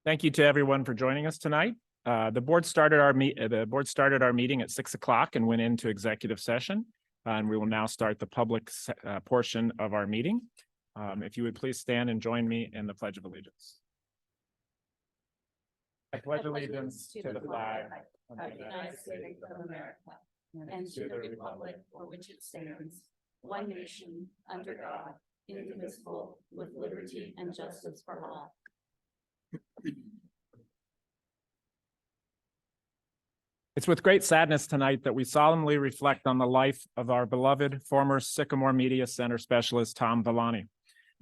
Thank you to everyone for joining us tonight. The board started our meeting at 6 o'clock and went into executive session. And we will now start the public portion of our meeting. If you would please stand and join me in the Pledge of Allegiance. I pledge allegiance to the flag of the United States of America and to the republic for which it stands, one nation, under God, indivisible, with liberty and justice for all. It's with great sadness tonight that we solemnly reflect on the life of our beloved former Sycamore Media Center specialist, Tom Villani.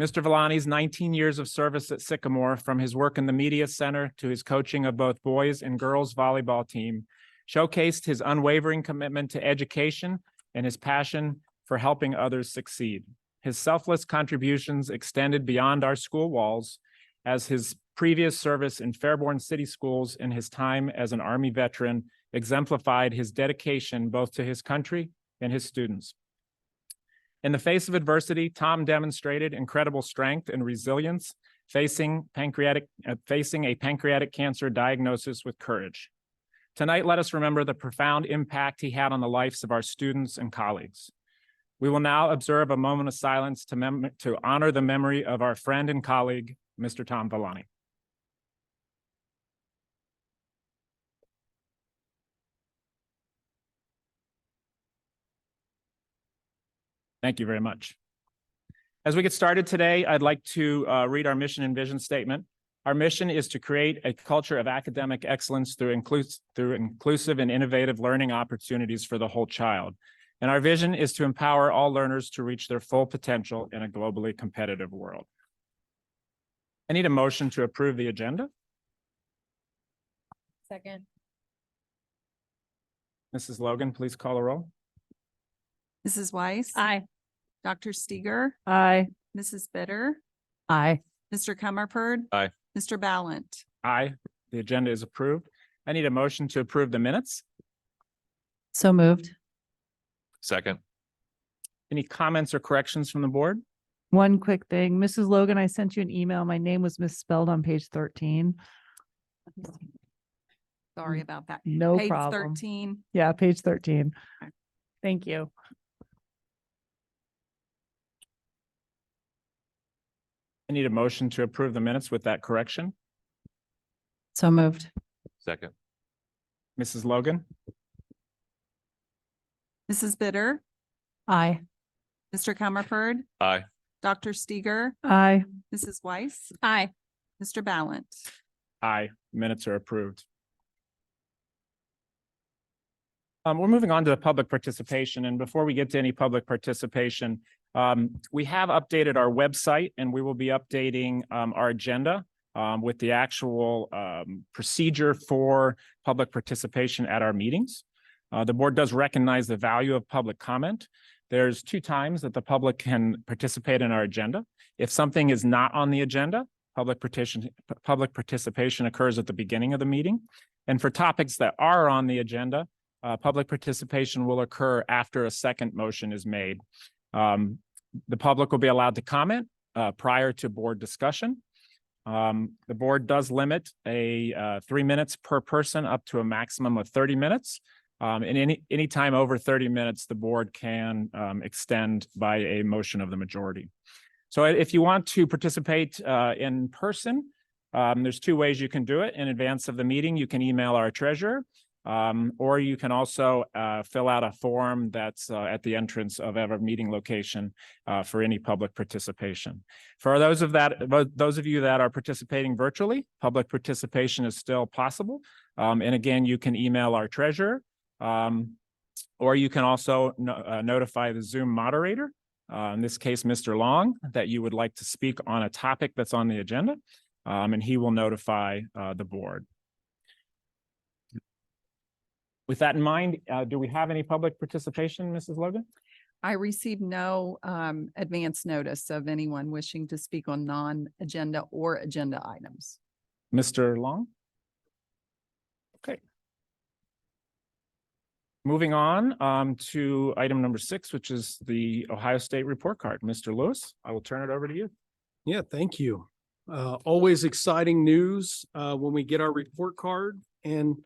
Mr. Villani's 19 years of service at Sycamore, from his work in the Media Center to his coaching of both boys and girls volleyball team, showcased his unwavering commitment to education and his passion for helping others succeed. His selfless contributions extended beyond our school walls, as his previous service in Fairborn City Schools and his time as an Army veteran exemplified his dedication both to his country and his students. In the face of adversity, Tom demonstrated incredible strength and resilience, facing a pancreatic cancer diagnosis with courage. Tonight, let us remember the profound impact he had on the lives of our students and colleagues. We will now observe a moment of silence to honor the memory of our friend and colleague, Mr. Tom Villani. Thank you very much. As we get started today, I'd like to read our mission and vision statement. Our mission is to create a culture of academic excellence through inclusive and innovative learning opportunities for the whole child. And our vision is to empower all learners to reach their full potential in a globally competitive world. I need a motion to approve the agenda. Second. Mrs. Logan, please call a roll. Mrs. Weiss? Aye. Dr. Steger? Aye. Mrs. Bitter? Aye. Mr. Comerford? Aye. Mr. Ballant? Aye. The agenda is approved. I need a motion to approve the minutes. So moved. Second. Any comments or corrections from the board? One quick thing, Mrs. Logan, I sent you an email. My name was misspelled on page 13. Sorry about that. No Page problem. 13. Yeah, page 13. Okay. Thank you. I need a motion to approve the minutes with that correction. So moved. Second. Mrs. Logan? Mrs. Bitter? Aye. Mr. Comerford? Aye. Dr. Steger? Aye. Mrs. Weiss? Aye. Mr. Ballant? Aye. Minutes are approved. We're moving on to the public participation. And before we get to any public participation, we have updated our website, and we will be updating our agenda with the actual procedure for public participation at our meetings. The board does recognize the value of public comment. There's 2 times that the public can participate in our agenda. If something is not on the agenda, public participation occurs at the beginning of the meeting. And for topics that are on the agenda, public participation will occur after a second motion is made. The public will be allowed to comment prior to board discussion. The board does limit 3 minutes per person up to a maximum of 30 minutes. And any time over 30 minutes, the board can extend by a motion of the majority. So if you want to participate in person, there's 2 ways you can do it. In advance of the meeting, you can email our treasurer, or you can also fill out a form that's at the entrance of every meeting location for any public participation. For those of you that are participating virtually, public participation is still possible. And again, you can email our treasurer, or you can also notify the Zoom moderator, in this case, Mr. Long, that you would like to speak on a topic that's on the agenda, and he will notify the board. With that in mind, do we have any public participation, Mrs. Logan? I received no advance notice of anyone wishing to speak on non-agenda or agenda items. Mr. Long? Okay. Moving on to item number 6, which is the Ohio State report card. Mr. Lewis, I will turn it over to you. Yeah, thank you. Always exciting news when we get our report card. And,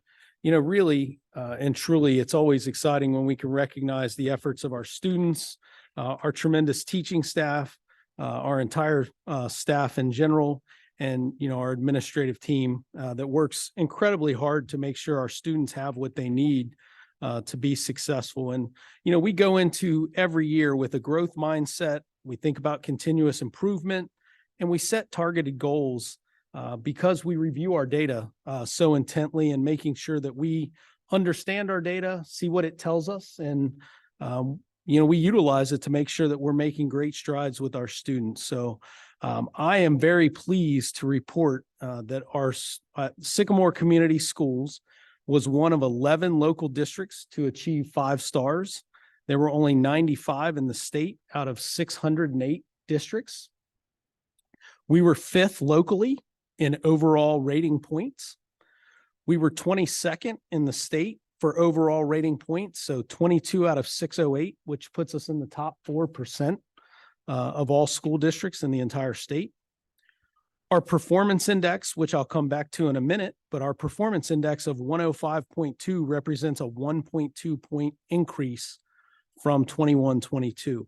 really and truly, it's always exciting when we can recognize the efforts of our students, our tremendous teaching staff, our entire staff in general, and, our administrative team that works incredibly hard to make sure our students have what they need to be successful. And, we go into every year with a growth mindset. We think about continuous improvement, and we set targeted goals because we review our data so intently, and making sure that we understand our data, see what it tells us, and we utilize it to make sure that we're making great strides with our students. So I am very pleased to report that our Sycamore Community Schools was one of 11 local districts to achieve 5 stars. There were only 95 in the state out of 608 districts. We were 5th locally in overall rating points. We were 22nd in the state for overall rating points, so 22 out of 608, which puts us in the top 4% of all school districts in the entire state. Our performance index, which I'll come back to in a minute, but our performance index of 105.2 represents a 1.2 point increase from 21-22.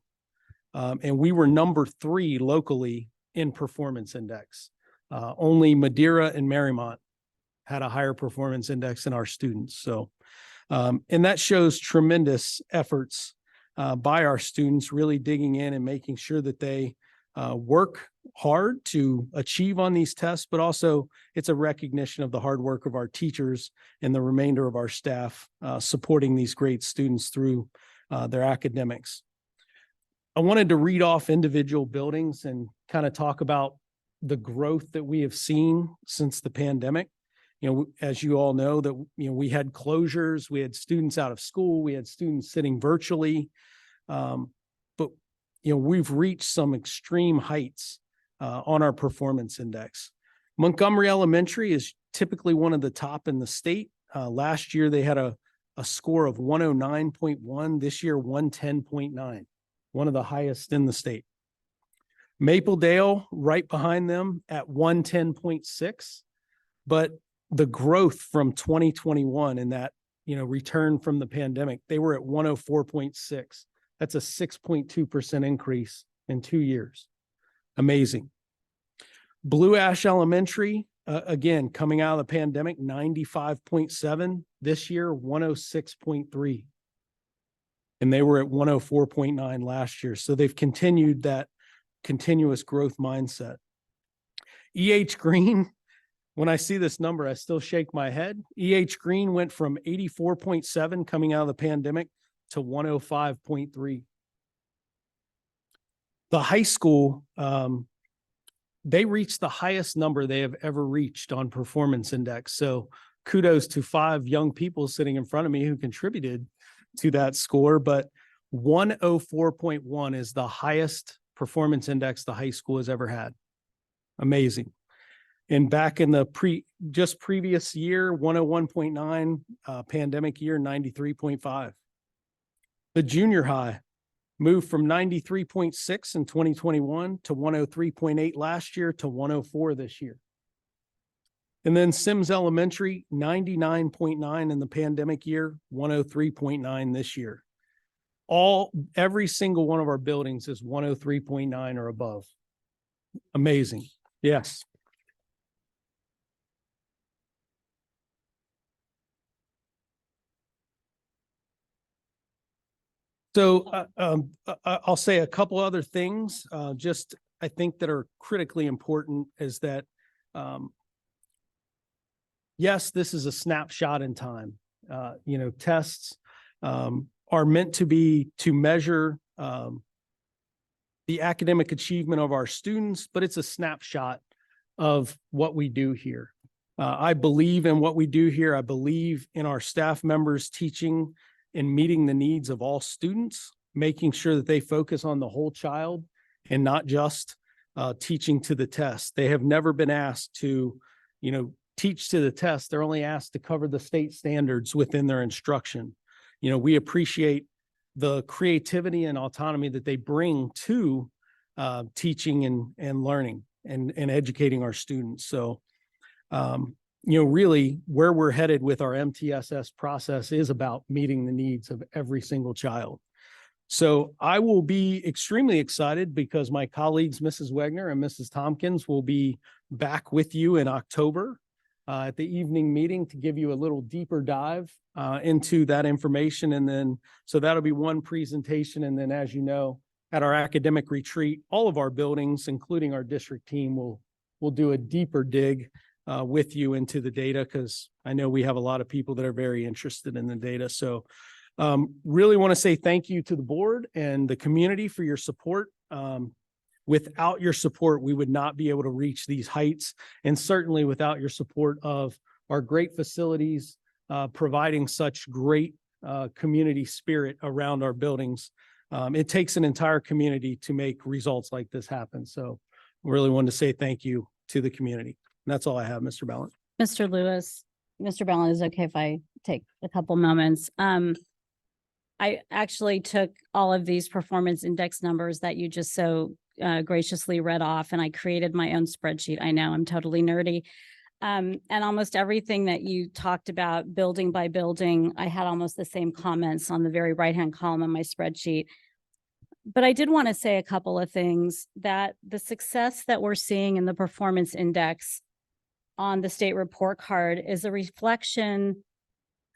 And we were number 3 locally in performance index. Only Madeira and Marymount had a higher performance index than our students. So, and that shows tremendous efforts by our students, really digging in and making sure that they work hard to achieve on these tests, but also it's a recognition of the hard work of our teachers and the remainder of our staff supporting these great students through their academics. I wanted to read off individual buildings and kind of talk about the growth that we have seen since the pandemic. As you all know, that we had closures, we had students out of school, we had students sitting virtually, but we've reached some extreme heights on our performance index. Montgomery Elementary is typically one of the top in the state. Last year they had a score of 109.1. This year 110.9, one of the highest in the state. Mapledale right behind them at 110.6, but the growth from 2021 and that return from the pandemic, they were at 104.6. That's a 6.2% increase in 2 years. Amazing. Blue Ash Elementary, again, coming out of the pandemic, 95.7. This year, 106.3. And they were at 104.9 last year. So they've continued that continuous growth mindset. E.H. Green, when I see this number, I still shake my head. E.H. Green went from 84.7 coming out of the pandemic to 105.3. The high school, they reached the highest number they have ever reached on performance index. So kudos to 5 young people sitting in front of me who contributed to that score, but 104.1 is the highest performance index the high school has ever had. Amazing. And back in the previous year, 101.9, pandemic year, 93.5. The junior high moved from 93.6 in 2021 to 103.8 last year to 104 this year. And then Sims Elementary, 99.9 in the pandemic year, 103.9 this year. Every single one of our buildings is 103.9 or above. Amazing. Yes. So I'll say a couple other things, just I think that are critically important is that, yes, this is a snapshot in time. Tests are meant to measure the academic achievement of our students, but it's a snapshot of what we do here. I believe in what we do here. I believe in our staff members teaching and meeting the needs of all students, making sure that they focus on the whole child and not just teaching to the test. They have never been asked to, teach to the test. They're only asked to cover the state standards within their instruction. We appreciate the creativity and autonomy that they bring to teaching and learning. and educating our students. So, really where we're headed with our MTSS process is about meeting the needs of every single child. So I will be extremely excited because my colleagues, Mrs. Wegner and Mrs. Tompkins, will be back with you in October at the evening meeting to give you a little deeper dive into that information. And then, so that'll be one presentation. And then, as you know, at our academic retreat, all of our buildings, including our district team, will do a deeper dig with you into the data, because I know we have a lot of people that are very interested in the data. So really want to say thank you to the board and the community for your support. Without your support, we would not be able to reach these heights, and certainly without your support of our great facilities, providing such great community spirit around our buildings. It takes an entire community to make results like this happen. So really wanted to say thank you to the community. And that's all I have, Mr. Ballant. Mr. Lewis, Mr. Ballant, is it okay if I take a couple moments? I actually took all of these performance index numbers that you just so graciously read off, and I created my own spreadsheet. I know I'm totally nerdy. And almost everything that you talked about building by building, I had almost the same comments on the very right-hand column of my spreadsheet. But I did want to say a couple of things, that the success that we're seeing in the performance index on the state report card is a reflection,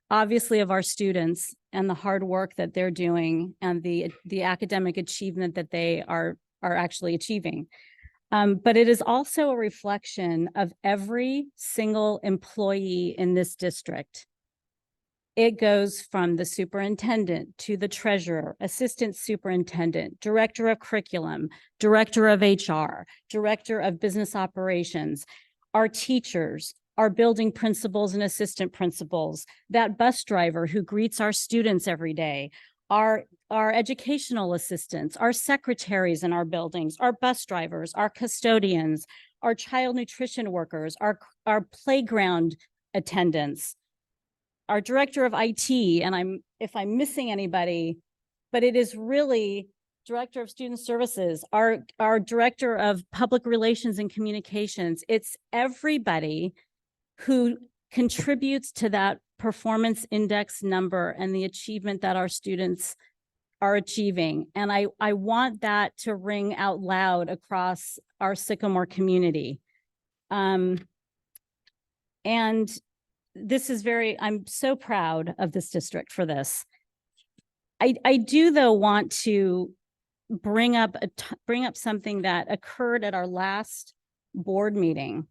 obviously, of our students and the hard work that they're doing and the academic achievement that they are actually achieving. But it is also a reflection of every single employee in this district. It goes from the superintendent to the treasurer, assistant superintendent, director of curriculum, director of HR, director of business operations, our teachers, our building principals and assistant principals, that bus driver who greets our students every day, our educational assistants, our secretaries in our buildings, our bus drivers, our custodians, our child nutrition workers, our playground attendants, our director of IT, and if I'm missing anybody, but it is really director of student services, our director of public relations and communications. It's everybody who contributes to that performance index number and the achievement that our students are achieving. And I want that to ring out loud across our Sycamore community. And this is I'm so proud of this district for this. I do, though, want to bring up something that occurred at our last board meeting,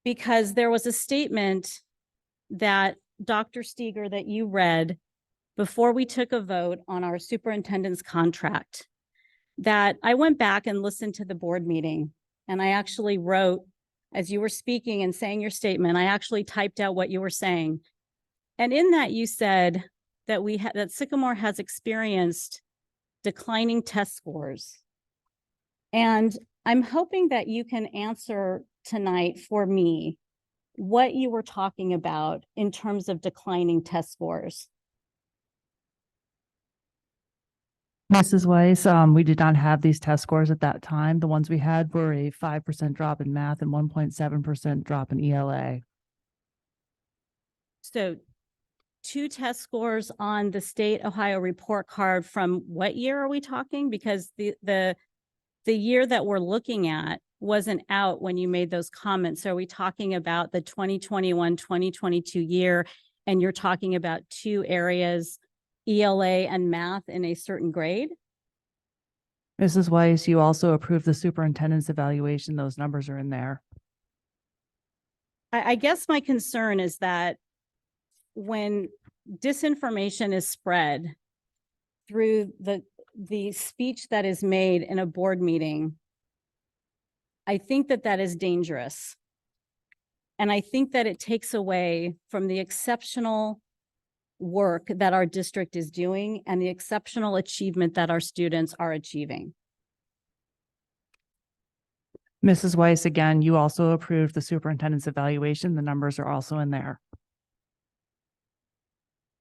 because there was a statement that Dr. Steger that you read before we took a vote on our superintendent's contract, that I went back and listened to the board meeting, and I actually wrote, as you were speaking and saying your statement, I actually typed out what you were saying. And in that, you said that that Sycamore has experienced declining test scores. And I'm hoping that you can answer tonight for me what you were talking about in terms of declining test scores. Mrs. Weiss, we did not have these test scores at that time. The ones we had were a 5% drop in math and 1.7% drop in ELA. So 2 test scores on the state Ohio report card from what year are we talking? Because the year that we're looking at wasn't out when you made those comments. So are we talking about the 2021-2022 year, and you're talking about 2 areas, ELA and math, in a certain grade? Mrs. Weiss, you also approved the superintendent's evaluation. Those numbers are in there. I guess my concern is that when disinformation is spread through the speech that is made in a board meeting, I think that is dangerous. And I think that it takes away from the exceptional work that our district is doing and the exceptional achievement that our students are achieving. Mrs. Weiss, again, you also approved the superintendent's evaluation. The numbers are also in there.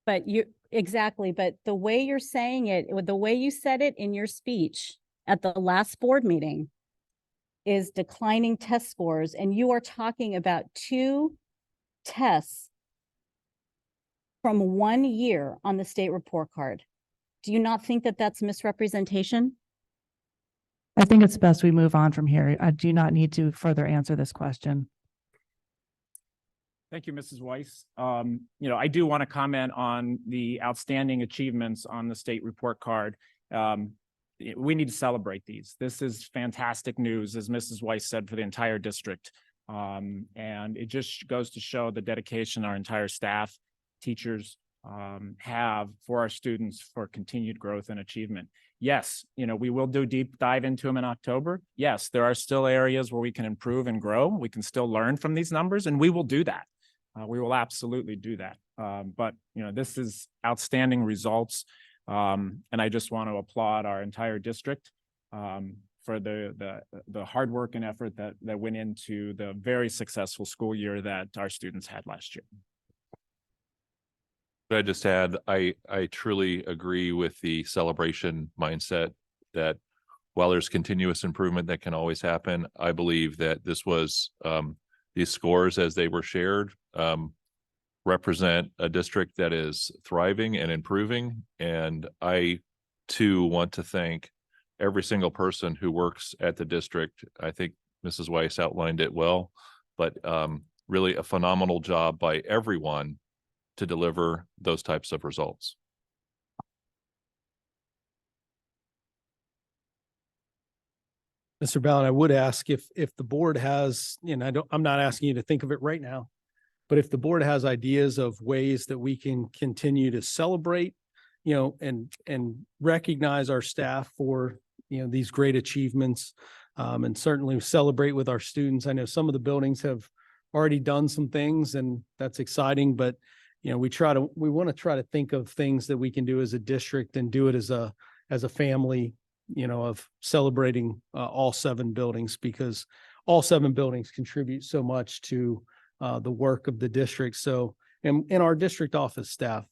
But exactly, but the way you're saying it, the way you said it in your speech at the last board meeting, is declining test scores, and you are talking about 2 tests from 1 year on the state report card. Do you not think that that's misrepresentation? I think it's best we move on from here. I do not need to further answer this question. Thank you, Mrs. Weiss. I do want to comment on the outstanding achievements on the state report card. We need to celebrate these. This is fantastic news, as Mrs. Weiss said, for the entire district. And it just goes to show the dedication our entire staff, teachers have for our students for continued growth and achievement. Yes, we will do deep dive into them in October. Yes, there are still areas where we can improve and grow. We can still learn from these numbers, and we will do that. We will absolutely do that. But this is outstanding results. And I just want to applaud our entire district for the hard work and effort that went into the very successful school year that our students had last year. Could I just add, I truly agree with the celebration mindset that while there's continuous improvement that can always happen, I believe that this was these scores as they were shared represent a district that is thriving and improving. And I too want to thank every single person who works at the district. I think Mrs. Weiss outlined it well, but really a phenomenal job by everyone to deliver those types of results. Mr. Ballin, I would ask if the board has, I'm not asking you to think of it right now, but if the board has ideas of ways that we can continue to celebrate, and recognize our staff for, these great achievements, and certainly celebrate with our students. I know some of the buildings have already done some things, and that's exciting, but we want to try to think of things that we can do as a district and do it as a family, of celebrating all 7 buildings, because all 7 buildings contribute so much to the work of the district. So, and our district office staff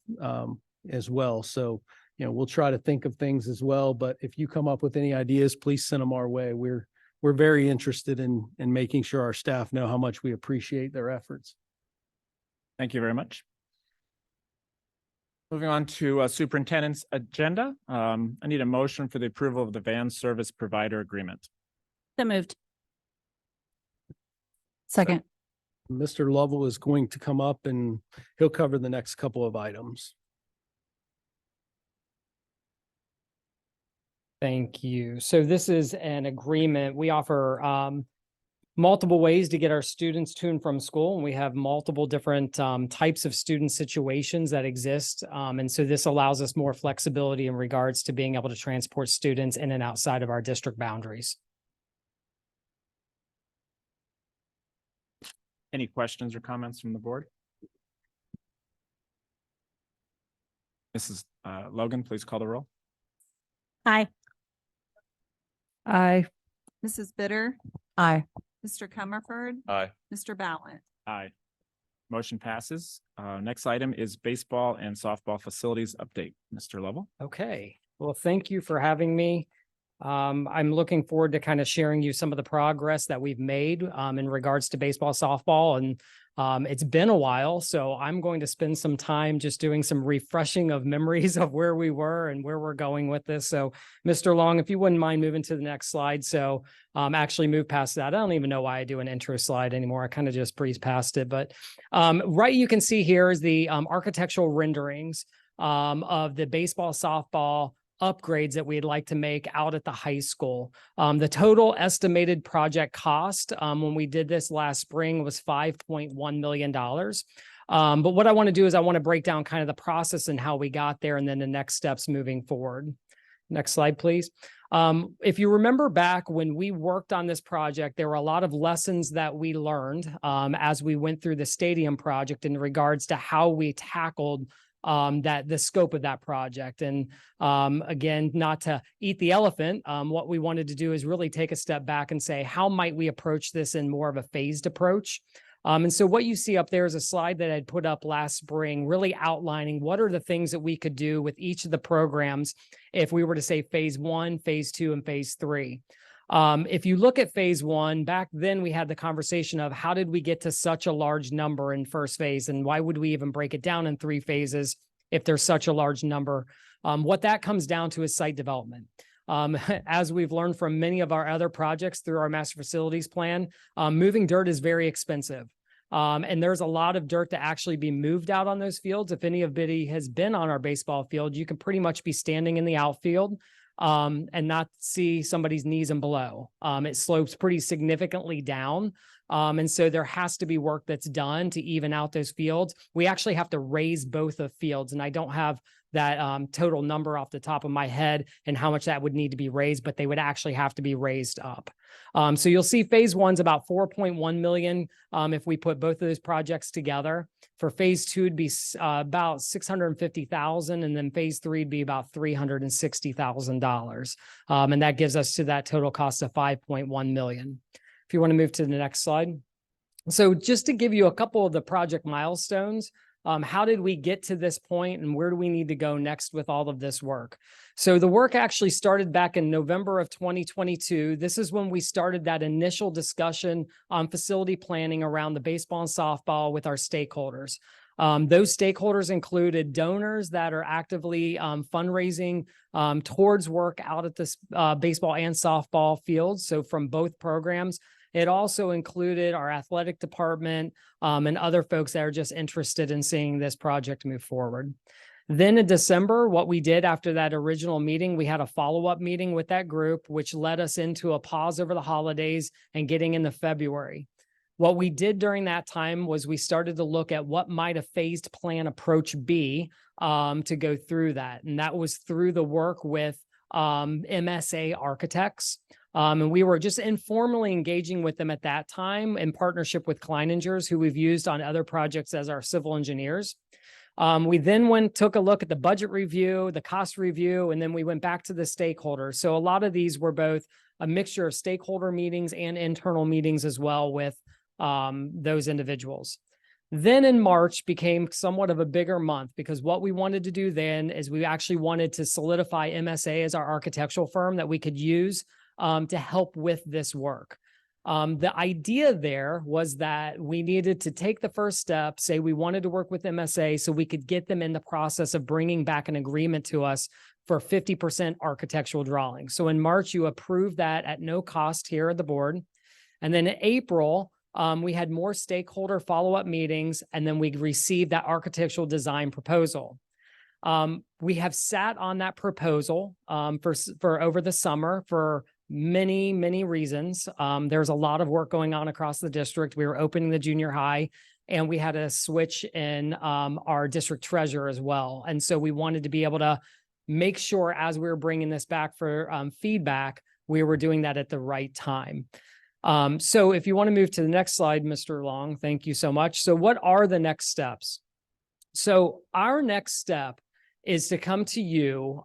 as well. So, we'll try to think of things as well, but if you come up with any ideas, please send them our way. We're very interested in making sure our staff know how much we appreciate their efforts. Thank you very much. Moving on to superintendent's agenda. I need a motion for the approval of the van service provider agreement. So moved. Second. Mr. Lovell is going to come up and he'll cover the next couple of items. Thank you. So this is an agreement. We offer multiple ways to get our students to and from school, and we have multiple different types of student situations that exist. And so this allows us more flexibility in regards to being able to transport students in and outside of our district boundaries. Any questions or comments from the board? Mrs. Logan, please call the roll. Aye. Aye. Mrs. Bitter, Aye. Mr. Comerford, Aye. Mr. Ballin. Aye. Motion passes. Next item is baseball and softball facilities update. Mr. Lovell. Okay, well, thank you for having me. I'm looking forward to kind of sharing you some of the progress that we've made in regards to baseball, softball, and it's been a while, so I'm going to spend some time just doing some refreshing of memories of where we were and where we're going with this. So, Mr. Long, if you wouldn't mind moving to the next slide. So actually move past that. I don't even know why I do an intro slide anymore. I kind of just breeze past it. But right, you can see here is the architectural renderings of the baseball, softball upgrades that we'd like to make out at the high school. The total estimated project cost when we did this last spring was $5.1 million. But what I want to do is I want to break down kind of the process and how we got there and then the next steps moving forward. Next slide, please. If you remember back when we worked on this project, there were a lot of lessons that we learned as we went through the stadium project in regards to how we tackled the scope of that project. And again, not to eat the elephant, what we wanted to do is really take a step back and say, how might we approach this in more of a phased approach? And so what you see up there is a slide that I'd put up last spring, really outlining what are the things that we could do with each of the programs if we were to say phase 1, phase 2, and phase 3. If you look at phase one, back then we had the conversation of how did we get to such a large number in first phase, and why would we even break it down in 3 phases if there's such a large number? What that comes down to is site development. As we've learned from many of our other projects through our master facilities plan, moving dirt is very expensive. And there's a lot of dirt to actually be moved out on those fields. If anybody has been on our baseball field, you can pretty much be standing in the outfield and not see somebody's knees and below. It slopes pretty significantly down. And so there has to be work that's done to even out those fields. We actually have to raise both of fields, and I don't have that total number off the top of my head and how much that would need to be raised, but they would actually have to be raised up. So you'll see phase one's about 4.1 million if we put both of those projects together. For phase two, it'd be about 650,000, and then phase three would be about $360,000. And that gives us to that total cost of 5.1 million. If you want to move to the next slide. So just to give you a couple of the project milestones, how did we get to this point and where do we need to go next with all of this work? So the work actually started back in November of 2022. This is when we started that initial discussion on facility planning around the baseball and softball with our stakeholders. Those stakeholders included donors that are actively fundraising towards work out at this baseball and softball fields. So from both programs. It also included our athletic department and other folks that are just interested in seeing this project move forward. Then in December, what we did after that original meeting, we had a follow-up meeting with that group, which led us into a pause over the holidays and getting into February. What we did during that time was we started to look at what might a phased plan approach be to go through that. And that was through the work with MSA architects. And we were just informally engaging with them at that time in partnership with Kleiningers, who we've used on other projects as our civil engineers. We then took a look at the budget review, the cost review, and then we went back to the stakeholders. So a lot of these were both a mixture of stakeholder meetings and internal meetings as well with those individuals. Then in March became somewhat of a bigger month because what we wanted to do then is we actually wanted to solidify MSA as our architectural firm that we could use to help with this work. The idea there was that we needed to take the first step, say we wanted to work with MSA so we could get them in the process of bringing back an agreement to us for 50% architectural drawing. So in March, you approved that at no cost here at the board. And then in April, we had more stakeholder follow-up meetings, and then we received that architectural design proposal. We have sat on that proposal for over the summer for many, many reasons. There's a lot of work going on across the district. We were opening the junior high, and we had a switch in our district treasurer as well. And so we wanted to be able to make sure as we were bringing this back for feedback, we were doing that at the right time. So if you want to move to the next slide, Mr. Long, thank you so much. So what are the next steps? So our next step is to come to you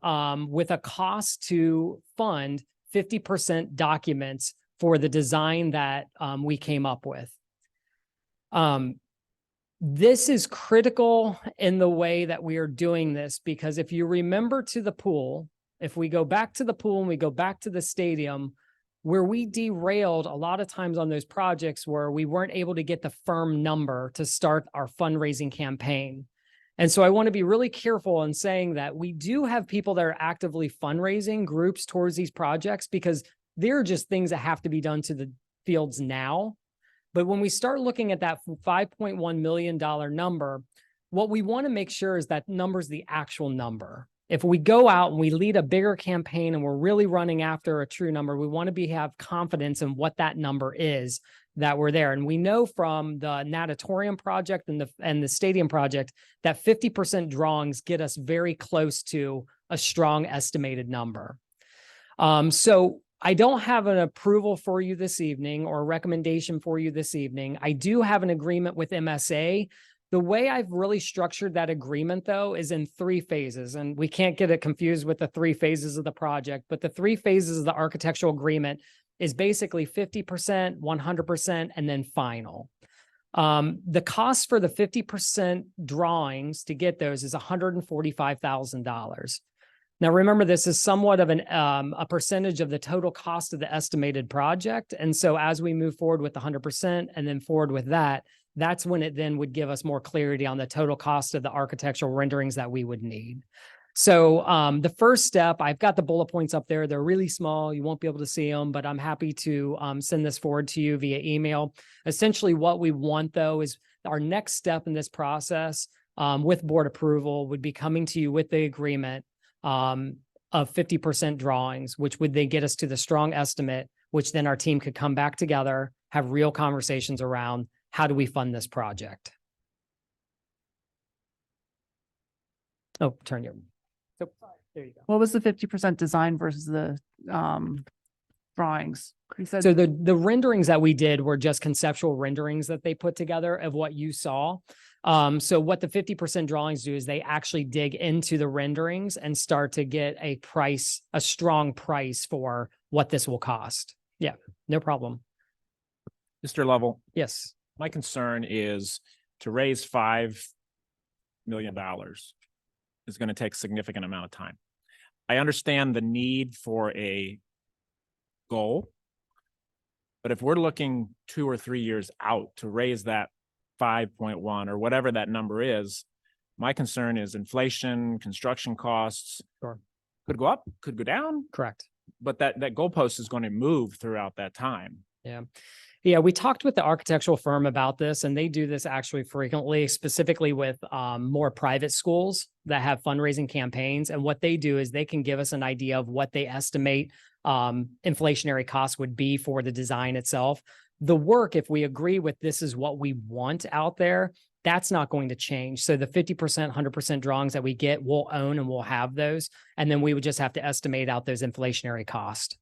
with a cost to fund 50% documents for the design that we came up with. This is critical in the way that we are doing this, because if you remember to the pool, if we go back to the pool and we go back to the stadium, where we derailed a lot of times on those projects where we weren't able to get the firm number to start our fundraising campaign. And so I want to be really careful in saying that we do have people that are actively fundraising groups towards these projects because they're just things that have to be done to the fields now. But when we start looking at that $5.1 million number, what we want to make sure is that number is the actual number. If we go out and we lead a bigger campaign and we're really running after a true number, we want to have confidence in what that number is that we're there. And we know from the natatorium project and the stadium project that 50% drawings get us very close to a strong estimated number. So I don't have an approval for you this evening or a recommendation for you this evening. I do have an agreement with MSA. The way I've really structured that agreement, though, is in 3 phases, and we can't get it confused with the 3 phases of the project, but the 3 phases of the architectural agreement is basically 50%, 100%, and then final. The cost for the 50% drawings to get those is $145,000. Now, remember, this is somewhat of a percentage of the total cost of the estimated project. And so as we move forward with 100% and then forward with that, that's when it then would give us more clarity on the total cost of the architectural renderings that we would need. So the first step, I've got the bullet points up there. They're really small. You won't be able to see them, but I'm happy to send this forward to you via email. Essentially, what we want, though, is our next step in this process with board approval would be coming to you with the agreement of 50% drawings, which would then get us to the strong estimate, which then our team could come back together, have real conversations around how do we fund this project. Oh, turn your. So there you go. What was the 50% design versus the drawings? You said So the renderings that we did were just conceptual renderings that they put together of what you saw. So what the 50% drawings do is they actually dig into the renderings and start to get a strong price for what this will cost. Yeah, no problem. Mr. Lovell, Yes. my concern is to raise $5 million is going to take a significant amount of time. I understand the need for a goal, but if we're looking 2 or 3 years out to raise that 5.1 or whatever that number is, my concern is inflation, construction costs. Sure. Could go up, could go down, Correct. but that goalpost is going to move throughout that time. Yeah. Yeah, we talked with the architectural firm about this, and they do this actually frequently, specifically with more private schools that have fundraising campaigns. And what they do is they can give us an idea of what they estimate inflationary costs would be for the design itself. The work, if we agree with this is what we want out there, that's not going to change. So the 50%, 100% drawings that we get, we'll own and we'll have those. And then we would just have to estimate out those inflationary costs.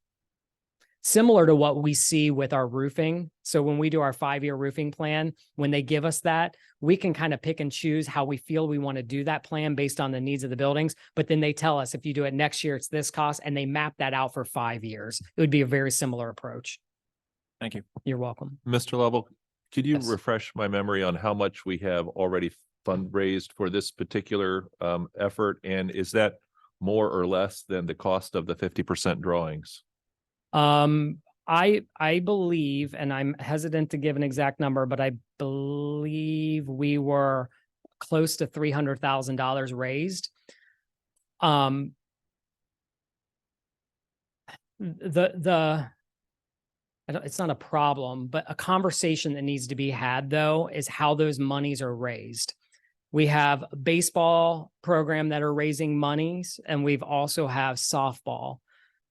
Similar to what we see with our roofing. So when we do our 5-year roofing plan, when they give us that, we can kind of pick and choose how we feel we want to do that plan based on the needs of the buildings. But then they tell us if you do it next year, it's this cost, and they map that out for 5 years. It would be a very similar approach. Thank you. You're welcome. Mr. Lovell, could you Yes. refresh my memory on how much we have already fundraised for this particular effort? And is that more or less than the cost of the 50% drawings? I believe, and I'm hesitant to give an exact number, but I believe we were close to $300,000 raised. It's not a problem, but a conversation that needs to be had, though, is how those monies are raised. We have a baseball program that are raising monies, and we've also have softball.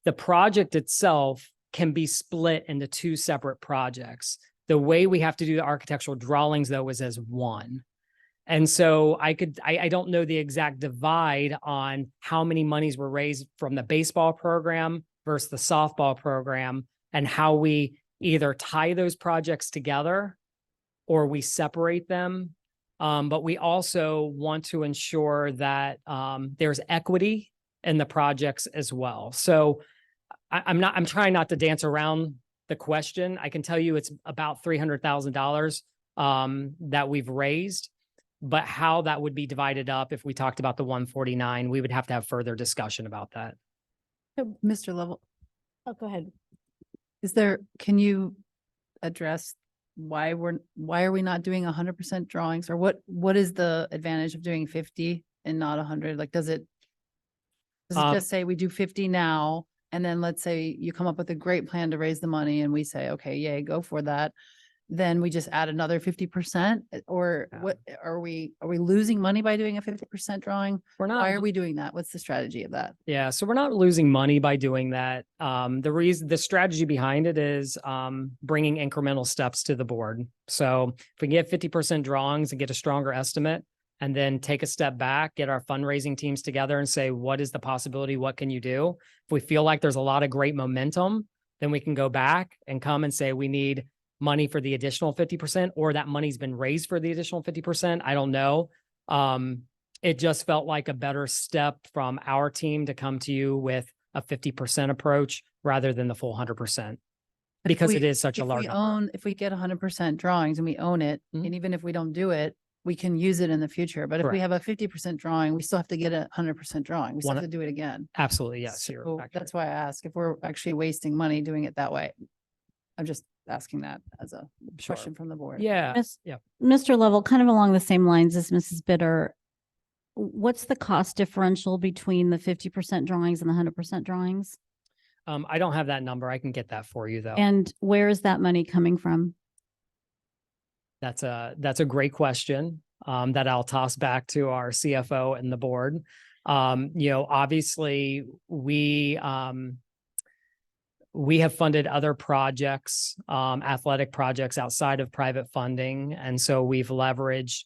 The project itself can be split into 2 separate projects. The way we have to do the architectural drawings, though, is as one. And so I don't know the exact divide on how many monies were raised from the baseball program versus the softball program, and how we either tie those projects together or we separate them. But we also want to ensure that there's equity in the projects as well. So I'm trying not to dance around the question. I can tell you it's about $300,000 that we've raised, but how that would be divided up if we talked about the 149, we would have to have further discussion about that. So, Mr. Lovell, Oh, go ahead. can you address why are we not doing 100% drawings, or what is the advantage of doing 50 and not 100? Like, does it just say we do 50 now, and then let's say you come up with a great plan to raise the money and we say, okay, yay, go for that. Then we just add another 50%, or Yeah. what are we losing money by doing a 50% drawing? We're not. Why are we doing that? What's the strategy of that? Yeah, so we're not losing money by doing that. The strategy behind it is bringing incremental steps to the board. So if we get 50% drawings and get a stronger estimate, and then take a step back, get our fundraising teams together and say, what is the possibility? What can you do? If we feel like there's a lot of great momentum, then we can go back and come and say, we need money for the additional 50%, or that money's been raised for the additional 50%. I don't know. It just felt like a better step from our team to come to you with a 50% approach rather than the full 100%, because it is such a large number. If we get 100% drawings and we own it, Mhm. and even if we don't do it, we can use it in the future. But if we Correct. have a 50% drawing, we still have to get a 100% drawing. We still One- have to do it again. Absolutely, yes. you're So accurate. that's why I ask if we're actually wasting money doing it that way. I'm just asking that as a Sure. question from the board. Yeah, Miss- yeah. Mr. Lovell, kind of along the same lines as Mrs. Bitter, what's the cost differential between the 50% drawings and the 100% drawings? I don't have that number. I can get that for you though. And where is that money coming from? That's a great question that I'll toss back to our CFO and the board. Obviously we have funded other projects, athletic projects outside of private funding. And so we've leveraged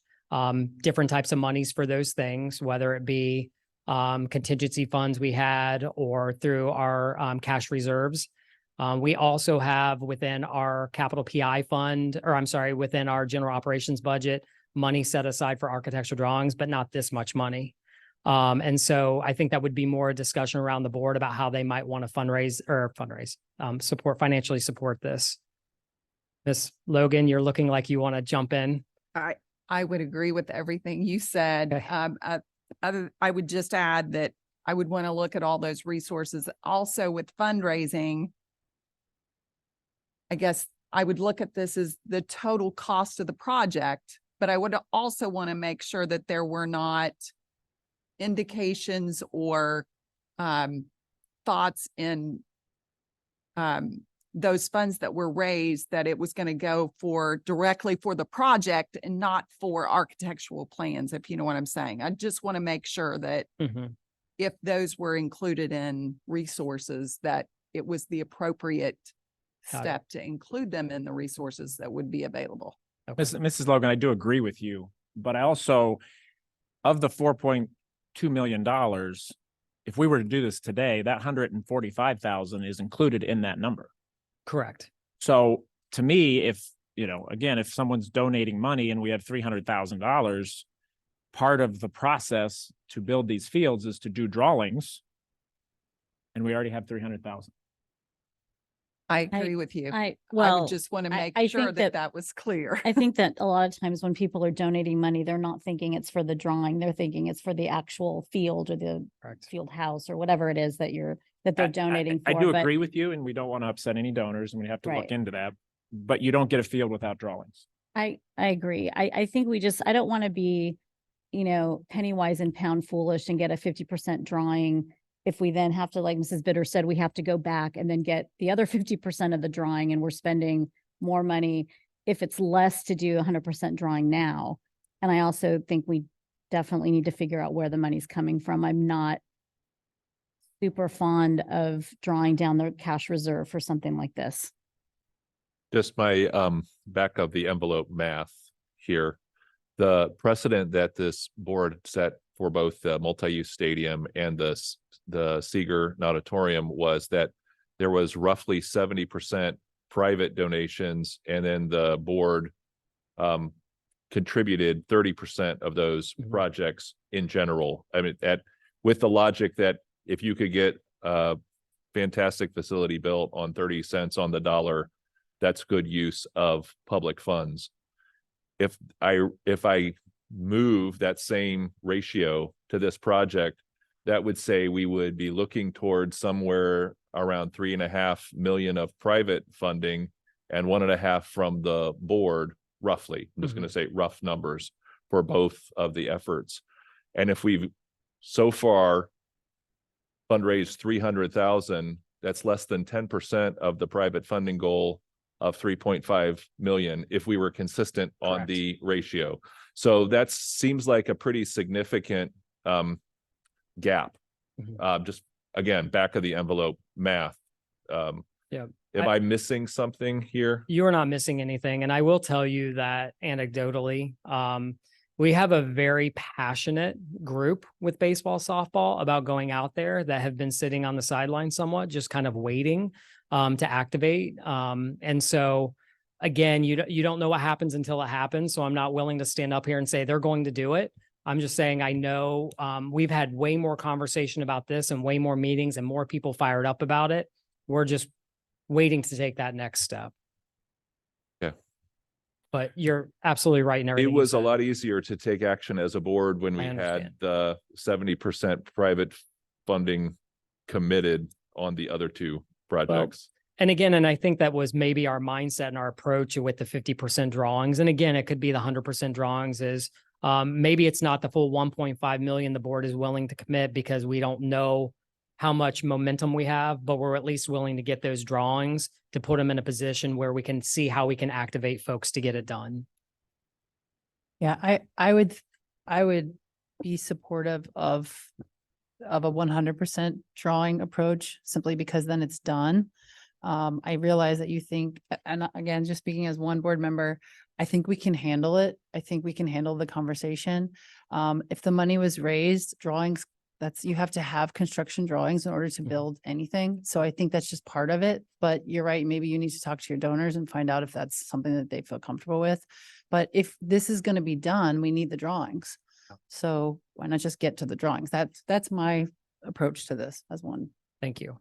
different types of monies for those things, whether it be contingency funds we had or through our cash reserves. We also have within our capital PI fund, or I'm sorry, within our general operations budget, money set aside for architectural drawings, but not this much money. And so I think that would be more a discussion around the board about how they might want to financially support this. Miss Logan, you're looking like you want to jump in. I would agree with everything you said. Okay. I would just add that I would want to look at all those resources. Also with fundraising, I guess I would look at this as the total cost of the project, but I would also want to make sure that there were not indications or thoughts in those funds that were raised that it was going to go directly for the project and not for architectural plans, if you know what I'm saying. I just want to make sure that Mhm. if those were included in resources, that it was the appropriate Got it. step to include them in the resources that would be available. Okay. Mrs. Logan, I do agree with you, but I also, of the $4.2 million, if we were to do this today, that 145,000 is included in that number. Correct. So to me, if, again, if someone's donating money and we have $300,000, part of the process to build these fields is to do drawings. And we already have 300,000. I agree with you. I would just want to I- make I sure think that that- that was clear. I think that a lot of times when people are donating money, they're not thinking it's for the drawing. They're thinking it's for the actual field or the Correct. field house or whatever it is that they're donating for. I do but- agree with you, and we don't want to upset any donors, and we have to look Right. into that. But you don't get a field without drawings. I agree. I think I don't want to be, penny wise and pound foolish and get a 50% drawing. If we then have to, like Mrs. Bitter said, we have to go back and then get the other 50% of the drawing and we're spending more money if it's less to do 100% drawing now. And I also think we definitely need to figure out where the money's coming from. I'm not super fond of drawing down the cash reserve for something like this. Just my back of the envelope math here. The precedent that this board set for both the multi-use stadium and the Seeger Auditorium was that there was roughly 70% private donations, and then the board contributed 30% of those Mhm. projects in general. I mean, with the logic that if you could get a fantastic facility built on 30 cents on the dollar, that's good use of public funds. If I move that same ratio to this project, that would say we would be looking towards somewhere around 3.5 million of private funding and 1.5 from the board, roughly. I'm just going to say rough numbers for both of the efforts. And if we've so far fundraised 300,000, that's less than 10% of the private funding goal of 3.5 million if we were consistent on Correct. the ratio. So that seems like a pretty significant gap. Mhm. Just again, back of the envelope math. Yeah. Am I missing something here? You're not missing anything. And I will tell you that anecdotally, we have a very passionate group with baseball, softball about going out there that have been sitting on the sideline somewhat, just kind of waiting to activate. And so again, you don't know what happens until it happens. So I'm not willing to stand up here and say they're going to do it. I'm just saying, I know we've had way more conversation about this and way more meetings and more people fired up about it. We're just waiting to take that next step. But you're absolutely right in It everything. you was a said. lot easier to take action as a board when we I had understand. the 70% private funding committed on the other two projects. And again, and I think that was maybe our mindset and our approach with the 50% drawings. And again, it could be the 100% drawings is maybe it's not the full 1.5 million the board is willing to commit because we don't know how much momentum we have, but we're at least willing to get those drawings to put them in a position where we can see how we can activate folks to get it done. Yeah, I would be supportive of a 100% drawing approach simply because then it's done. I realize that you think, and again, just speaking as one board member, I think we can handle it. I think we can handle the conversation. If the money was raised, drawings, you have to have construction drawings in order to build anything. So I think that's just part of it. But you're right, maybe you need to talk to your donors and find out if that's something that they feel comfortable with. But if this is going to be done, we need the drawings. So why not just get to the drawings? That's my approach to this as one. Thank you.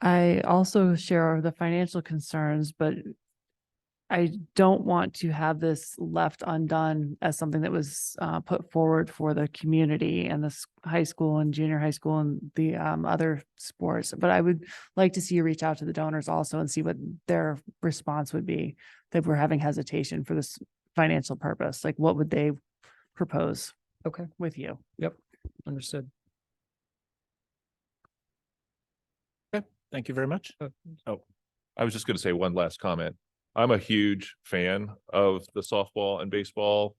I also share the financial concerns, but I don't want to have this left undone as something that was put forward for the community and the high school and junior high school and the other sports. But I would like to see you reach out to the donors also and see what their response would be if we're having hesitation for this financial purpose. Like, what would they propose? Okay. With you? Understood. Thank you very much. I was just going to say one last comment. I'm a huge fan of the softball and baseball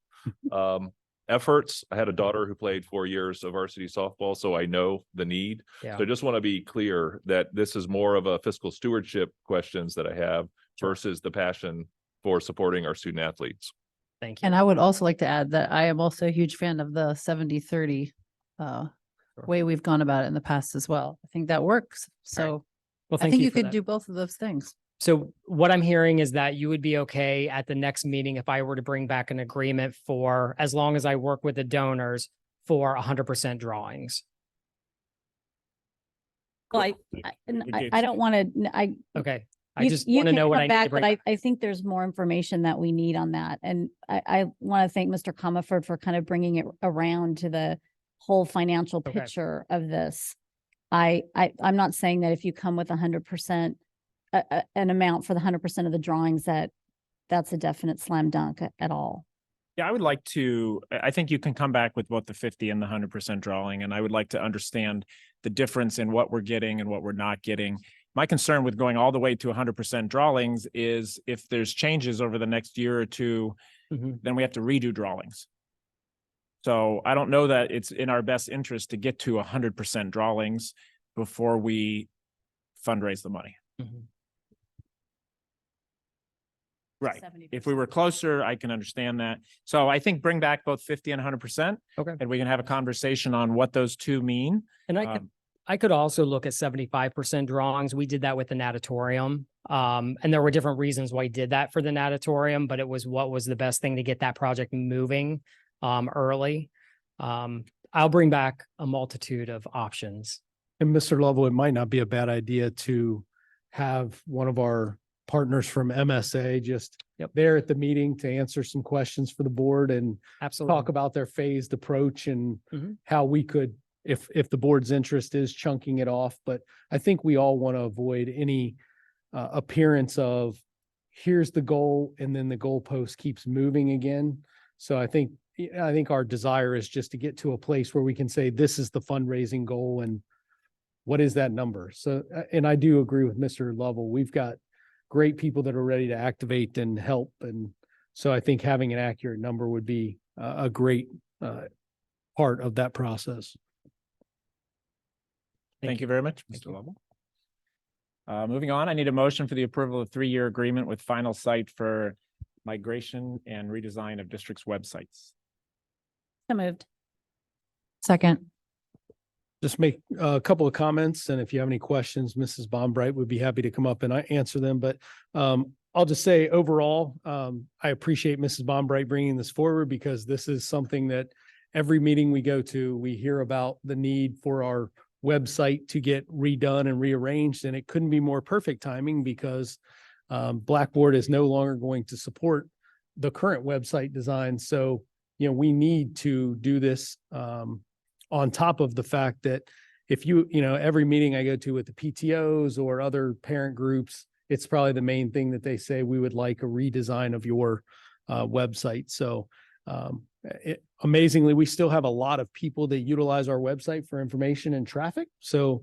efforts. I had a daughter who played 4 years of varsity softball, so I know the need. Yeah. So I just want to be clear that this is more of a fiscal stewardship questions that I have versus the passion for supporting our student athletes. Thank you. And I would also like to add that I am also a huge fan of the 70-30 way we've gone about it in the past as well. I think that works. So Well, I thank think you you for could that. do both of those things. So what I'm hearing is that you would be okay at the next meeting if I were to bring back an agreement for, as long as I work with the donors, for 100% drawings. Well, Engage. I don't want to, Okay. I you just you want to can know what come I need back, to but bring. I think there's more information that we need on that. And I want to thank Mr. Comerford for kind of bringing it around to the whole financial Okay. picture of this. I'm not saying that if you come with 100%, an amount for the 100% of the drawings, that's a definite slam dunk at all. Yeah, I think you can come back with both the 50 and the 100% drawing, and I would like to understand the difference in what we're getting and what we're not getting. My concern with going all the way to 100% drawings is if there's changes over the next year or two, then we have to redo drawings. So I don't know that it's in our best interest to get to 100% drawings before we fundraise the money. Right. If we were closer, I can understand that. So I think bring back both 50 and 100%. Okay. And we can have a conversation on what those two mean. And I could also look at 75% drawings. We did that with the natatorium. And there were different reasons why we did that for the natatorium, but it was what was the best thing to get that project moving early. I'll bring back a multitude of options. And Mr. Lovell, it might not be a bad idea to have one of our partners from MSA just there at the meeting to answer some questions for the board and Absolutely. talk about their phased approach and Mhm. how we could, if the board's interest is chunking it off. But I think we all want to avoid any appearance of here's the goal and then the goalpost keeps moving again. So I think our desire is just to get to a place where we can say, this is the fundraising goal and what is that number? So, and I do agree with Mr. Lovell. We've got great people that are ready to activate and help. And so I think having an accurate number would be a great part of that process. Thank you very much, Mr. Lovell. Moving on, I need a motion for the approval of 3-year agreement with Final Site for migration and redesign of district's websites. So moved. Second. Just make a couple of comments, and if you have any questions, Mrs. Bombright would be happy to come up and I answer them. But I'll just say overall, I appreciate Mrs. Bombright bringing this forward because this is something that every meeting we go to, we hear about the need for our website to get redone and rearranged, and it couldn't be more perfect timing because Blackboard is no longer going to support the current website design. So, we need to do this on top of the fact that if every meeting I go to with the PTOs or other parent groups, it's probably the main thing that they say, we would like a redesign of your website. So amazingly, we still have a lot of people that utilize our website for information and traffic. So,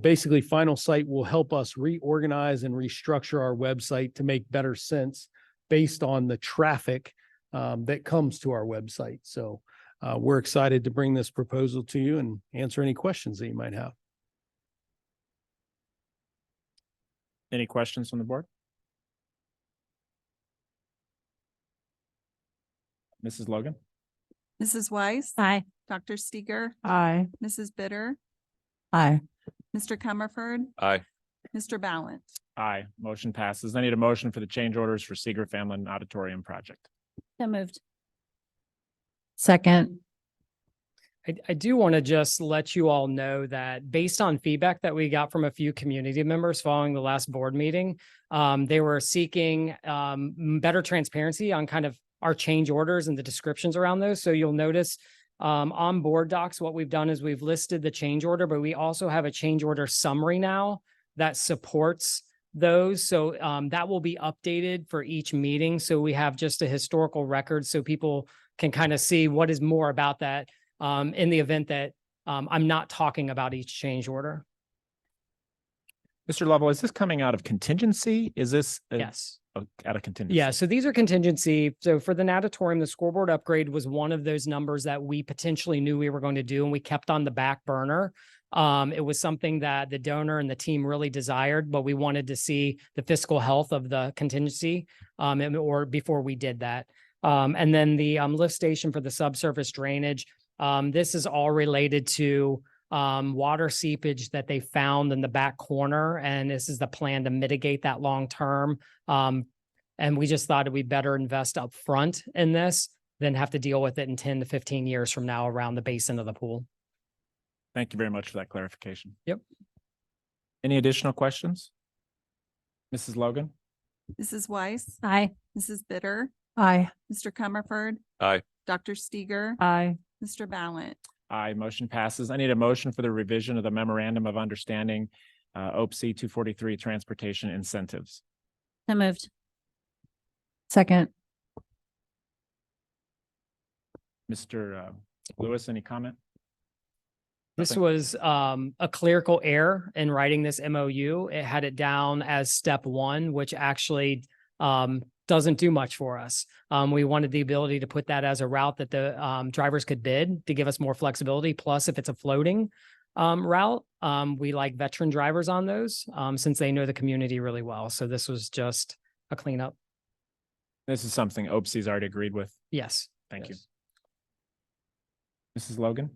basically Final Site will help us reorganize and restructure our website to make better sense based on the traffic that comes to our website. So we're excited to bring this proposal to you and answer any questions that you might have. Any questions from the board? Mrs. Logan? Mrs. Weiss? Aye. Dr. Steger? Aye. Mrs. Bitter? Aye. Mr. Comerford? Aye. Mr. Ballant? Aye. Motion passes. I need a motion for the change orders for Seeger Family Auditorium Project. So moved. Second. I do want to just let you all know that based on feedback that we got from a few community members following the last board meeting, they were seeking better transparency on kind of our change orders and the descriptions around those. So you'll notice on board docs, what we've done is we've listed the change order, but we also have a change order summary now that supports those. So that will be updated for each meeting. So we have just a historical record so people can kind of see what is more about that in the event that I'm not talking about each change order. Mr. Lovell, is this coming out of contingency? Is this Yes. out of contingency? Yeah, so these are contingency. So for the natatorium, the scoreboard upgrade was one of those numbers that we potentially knew we were going to do, and we kept on the back burner. It was something that the donor and the team really desired, but we wanted to see the fiscal health of the contingency or before we did that. And then the lift station for the subsurface drainage. This is all related to water seepage that they found in the back corner. And this is the plan to mitigate that long term. And we just thought it'd be better invest up front in this than have to deal with it in 10 to 15 years from now around the basin of the pool. Thank you very much for that clarification. Yep. Any additional questions? Mrs. Logan? Mrs. Weiss? Aye. Mrs. Bitter? Aye. Mr. Comerford? Aye. Dr. Steger? Aye. Mr. Ballant? Aye, motion passes. I need a motion for the revision of the memorandum of understanding, OPC 243 transportation incentives. So moved. Second. Mr. Lewis, any comment? This Nothing? was a clerical error in writing this MOU. It had it down as step 1, which actually doesn't do much for us. We wanted the ability to put that as a route that the drivers could bid to give us more flexibility. Plus, if it's a floating route, we like veteran drivers on those since they know the community really well. So this was just a cleanup. This is something OPC's already agreed with. Yes. Thank you. Yes. Mrs. Logan?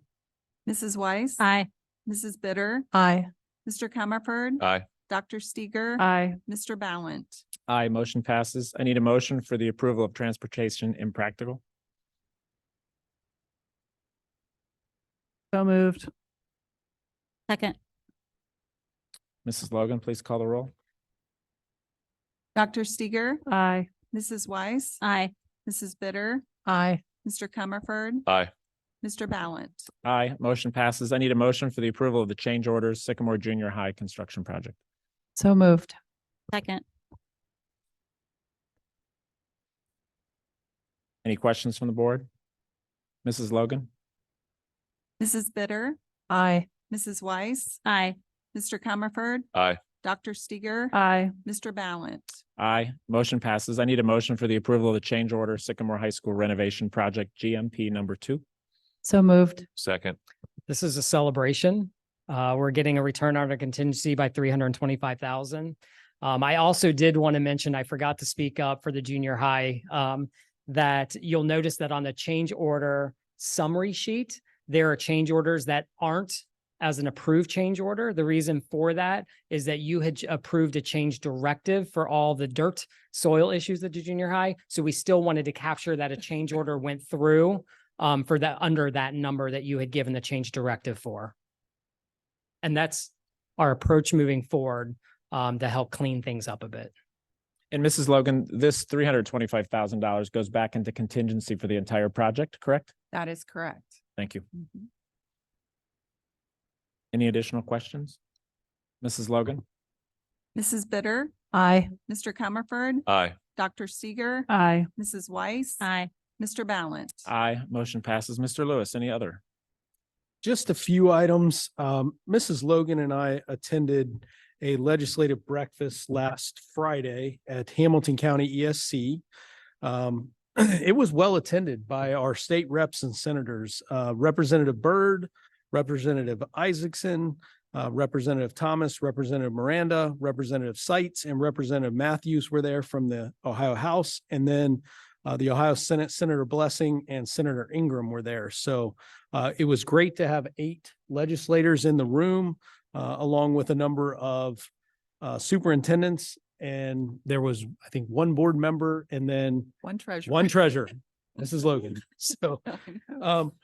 Mrs. Weiss? Aye. Mrs. Bitter? Aye. Mr. Comerford? Aye. Dr. Steger? Aye. Mr. Ballant? Aye, motion passes. I need a motion for the approval of transportation impractical. So moved. Second. Mrs. Logan, please call the roll. Dr. Steger? Aye. Mrs. Weiss? Aye. Mrs. Bitter? Aye. Mr. Comerford? Aye. Mr. Ballant? Aye, motion passes. I need a motion for the approval of the change orders Sycamore Junior High construction project. So moved. Second. Any questions from the board? Mrs. Logan? Mrs. Bitter? Aye. Mrs. Weiss? Aye. Mr. Comerford? Aye. Dr. Steger? Aye. Mr. Ballant? Aye, motion passes. I need a motion for the approval of the change order Sycamore High School renovation project GMP number 2. So moved. Second. This is a celebration. We're getting a return on our contingency by 325,000. I also did want to mention, I forgot to speak up for the junior high, that you'll notice that on the change order summary sheet, there are change orders that aren't as an approved change order. The reason for that is that you had approved a change directive for all the dirt soil issues at the junior high. So we still wanted to capture that a change order went through for that under that number that you had given the change directive for. And that's our approach moving forward to help clean things up a bit. And Mrs. Logan, this $325,000 goes back into contingency for the entire project, correct? That is correct. Thank you. Mhm. Any additional questions? Mrs. Logan? Mrs. Bitter, Aye. Mr. Comerford, Aye. Dr. Seeger, Aye. Mrs. Weiss. Aye. Mr. Ballant. Aye. Motion passes. Mr. Lewis, any other? Just a few items. Mrs. Logan and I attended a legislative breakfast last Friday at Hamilton County ESC. It was well attended by our state reps and senators, Representative Byrd, Representative Isaacson, Representative Thomas, Representative Miranda, Representative Seitz, and Representative Matthews were there from the Ohio House. And then the Ohio Senate, Senator Blessing and Senator Ingram were there. So it was great to have 8 legislators in the room, along with a number of superintendents. And there was, I think, 1 board member and then One treasurer. 1 treasurer, Mrs. Logan. So,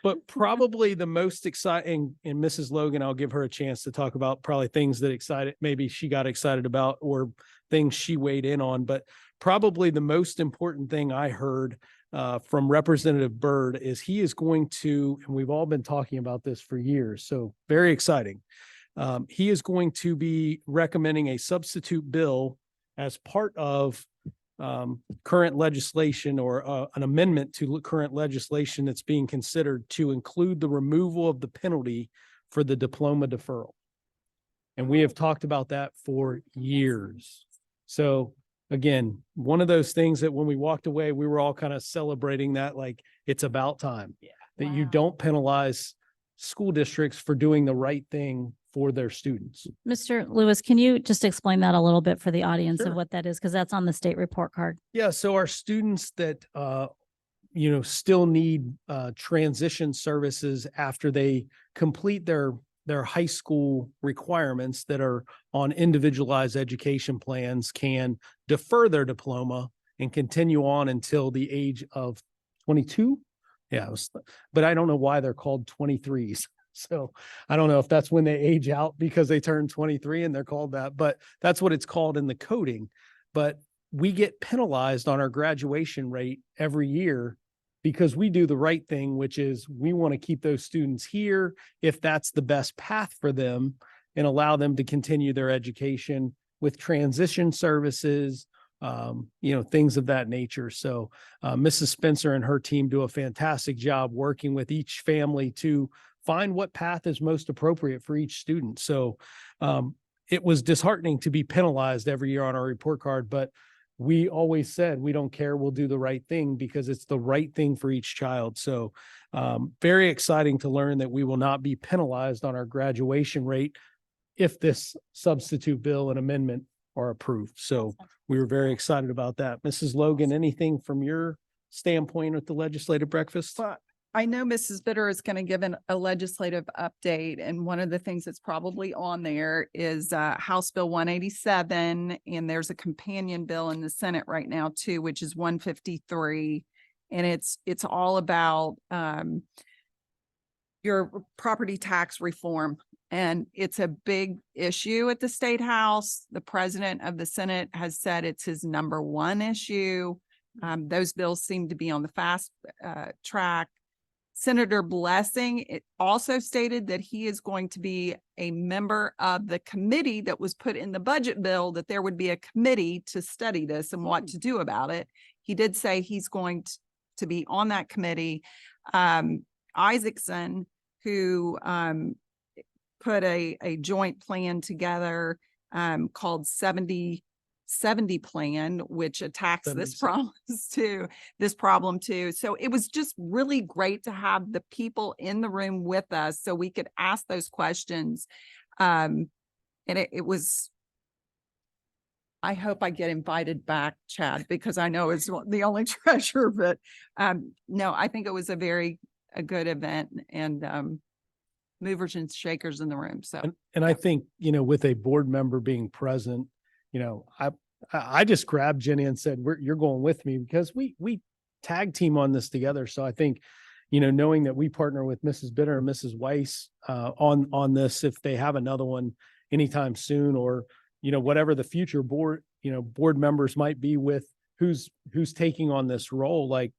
but probably the most exciting, and Mrs. Logan, I'll give her a chance to talk about probably things that excited, maybe she got excited about or things she weighed in on. But probably the most important thing I heard from Representative Byrd is he is going to, and we've all been talking about this for years, so very exciting. He is going to be recommending a substitute bill as part of current legislation or an amendment to current legislation that's being considered to include the removal of the penalty for the diploma deferral. And we have talked about that for years. So again, one of those things that when we walked away, we were all kind of celebrating that, like it's about time. Yeah. That you don't penalize school districts for doing the right thing for their students. Mr. Lewis, can you just explain that a little bit for the audience Sure. of what that is? Because that's on the state report card. Yeah, so our students that still need transition services after they complete their high school requirements that are on individualized education plans can defer their diploma and continue on until the age of 22. Yeah, but I don't know why they're called 23s. So I don't know if that's when they age out because they turn 23 and they're called that, but that's what it's called in the coding. But we get penalized on our graduation rate every year because we do the right thing, which is we want to keep those students here if that's the best path for them and allow them to continue their education with transition services, things of that nature. So Mrs. Spencer and her team do a fantastic job working with each family to find what path is most appropriate for each student. So it was disheartening to be penalized every year on our report card, but we always said, we don't care, we'll do the right thing because it's the right thing for each child. So very exciting to learn that we will not be penalized on our graduation rate if this substitute bill and amendment are approved. So we were very excited about that. Mrs. Logan, anything from your standpoint at the legislative breakfast? Well, I know Mrs. Bitter is going to give a legislative update, and one of the things that's probably on there is House Bill 187, and there's a companion bill in the Senate right now too, which is 153, and it's all about your property tax reform, and it's a big issue at the State House. The president of the Senate has said it's his #1 issue. Those bills seem to be on the fast track. Senator Blessing, it also stated that he is going to be a member of the committee that was put in the budget bill, that there would be a committee to study this and what to do about it. He did say he's going to be on that committee. Isaacson, who put a joint plan together called 70 plan, which attacks this problem too. So it was just really great to have the people in the room with us so we could ask those questions. And it was, I hope I get invited back, Chad, because I know it's the only treasurer, but no, I think it was a good event and movers and shakers in the room. So, and I think, with a board member being present, I just grabbed Jenny and said, you're going with me because we tag team on this together. So I think, knowing that we partner with Mrs. Bitter and Mrs. Weiss on this, if they have another one anytime soon, or whatever the future board members might be with who's taking on this role. Like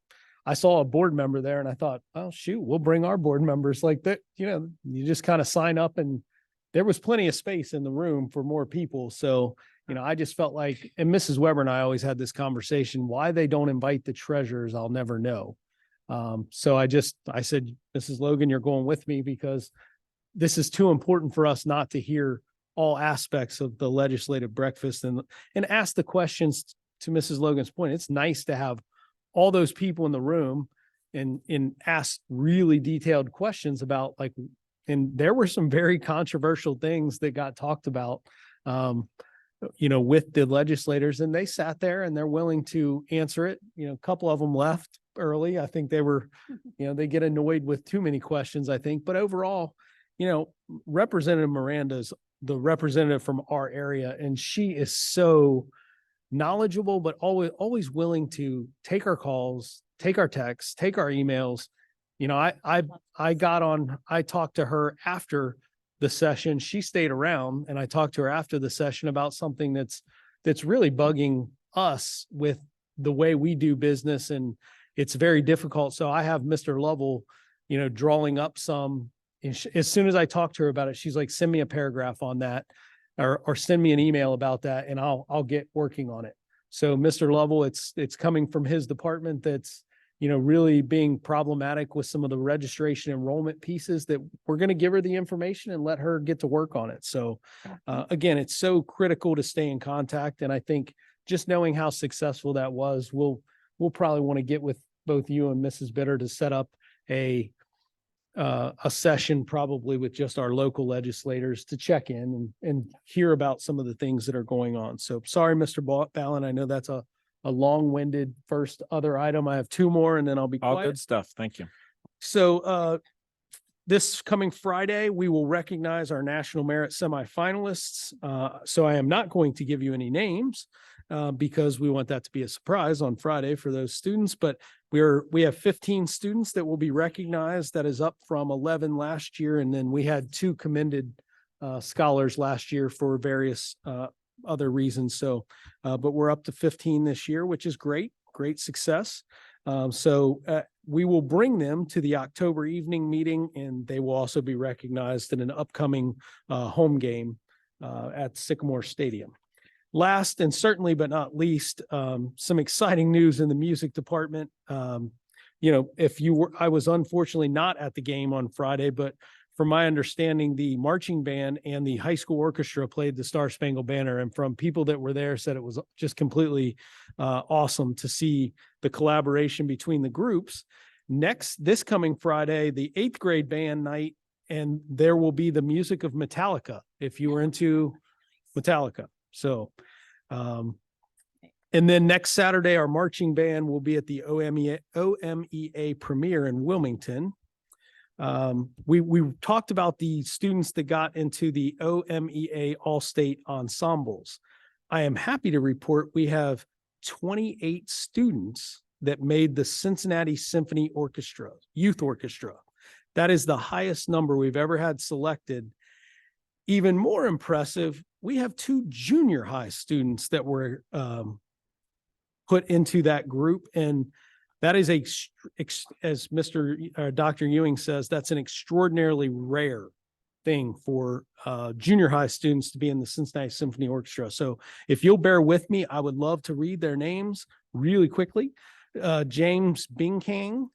I saw a board member there and I thought, oh shoot, we'll bring our board members like that. You just kind of sign up, and there was plenty of space in the room for more people. So, I just felt like, and Mrs. Weber and I always had this conversation, why they don't invite the treasurers, I'll never know. So I said, Mrs. Logan, you're going with me because this is too important for us not to hear all aspects of the legislative breakfast and ask the questions. To Mrs. Logan's point, it's nice to have all those people in the room and ask really detailed questions about and there were some very controversial things that got talked about, with the legislators, and they sat there and they're willing to answer it. A couple of them left early. I think they were, they get annoyed with too many questions, I think. But overall, Representative Miranda's the representative from our area, and she is so knowledgeable, but always willing to take our calls, take our texts, take our emails. I talked to her after the session. She stayed around, and I talked to her after the session about something that's really bugging us with the way we do business, and it's very difficult. So I have Mr. Lovell, drawing up some. As soon as I talked to her about it, she's like, send me a paragraph on that, or send me an email about that, and I'll get working on it. So Mr. Lovell, it's coming from his department that's, really being problematic with some of the registration enrollment pieces, that we're going to give her the information and let her get to work on it. So again, it's so critical to stay in contact. And I think just knowing how successful that was, we'll probably want to get with both you and Mrs. Bitter to set up a session, probably with just our local legislators, to check in and hear about some of the things that are going on. So sorry, Mr. Ballin, I know that's a long-winded first other item. I have two more and then I'll be All quiet. good stuff. Thank you. So this coming Friday, we will recognize our National Merit semifinalists. So I am not going to give you any names because we want that to be a surprise on Friday for those students. But we have 15 students that will be recognized. That is up from 11 last year. And then we had 2 commended scholars last year for various other reasons. So, but we're up to 15 this year, which is great success. So we will bring them to the October evening meeting, and they will also be recognized in an upcoming home game at Sycamore Stadium. Last and certainly but not least, some exciting news in the music department. I was unfortunately not at the game on Friday, but from my understanding, the marching band and the high school orchestra played the Star Spangled Banner, and from people that were there said it was just completely awesome to see the collaboration between the groups. This coming Friday, the 8th grade band night, and there will be the music of Metallica, if you were into Metallica. So, and then next Saturday, our marching band will be at the OMEA premiere in Wilmington. We talked about the students that got into the OMEA All-State ensembles. I am happy to report we have 28 students that made the Cincinnati Symphony Orchestra, Youth Orchestra. That is the highest number we've ever had selected. Even more impressive, we have 2 junior high students that were put into that group, and that is as Dr. Ewing says, that's an extraordinarily rare thing for junior high students to be in the Cincinnati Symphony Orchestra. So if you'll bear with me, I would love to read their names really quickly. James Bingkang,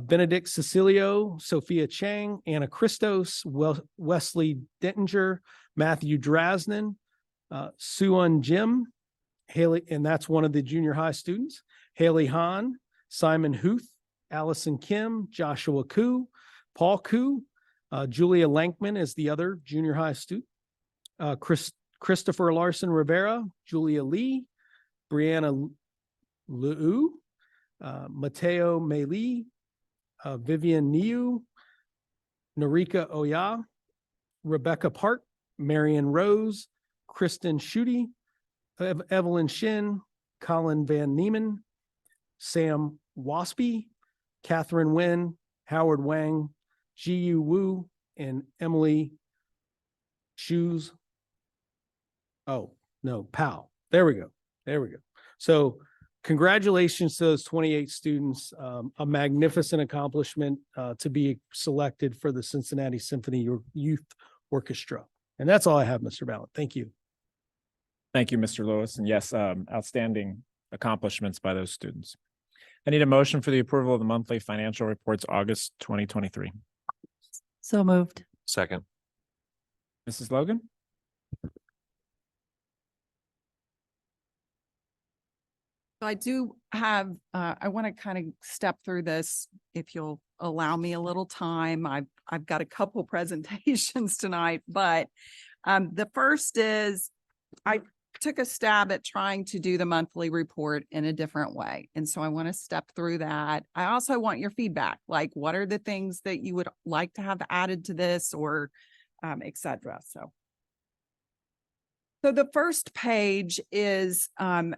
Benedict Cecilio, Sophia Chang, Anna Christos, Wesley Dittinger, Matthew Drasnan, Suan Jim, Haley, and that's one of the junior high students, Haley Hahn, Simon Huth, Allison Kim, Joshua Koo, Paul Koo, Julia Lankman is the other junior high student, Christopher Larson Rivera, Julia Lee, Brianna Liu, Mateo Meili, Vivian Niu, Narika Oya, Rebecca Park, Marion Rose, Kristen Schutte, Evelyn Shin, Colin Van Nieman, Sam Waspy, Catherine Nguyen, Howard Wang, Ji-Yu Wu, and Emily Shoes. Oh, no, PAL. There we go. There we go. So congratulations to those 28 students. A magnificent accomplishment to be selected for the Cincinnati Symphony Youth Orchestra. And that's all I have, Mr. Ballard. Thank you. Thank you, Mr. Lewis. And yes, outstanding accomplishments by those students. I need a motion for the approval of the monthly financial reports, August 2023. So moved. Second. Mrs. Logan? I do have, I want to kind of step through this if you'll allow me a little time. I've got a couple presentations tonight, but the first is I took a stab at trying to do the monthly report in a different way. And so I want to step through that. I also want your feedback, like what are the things that you would like to have added to this or et cetera. So the first page is a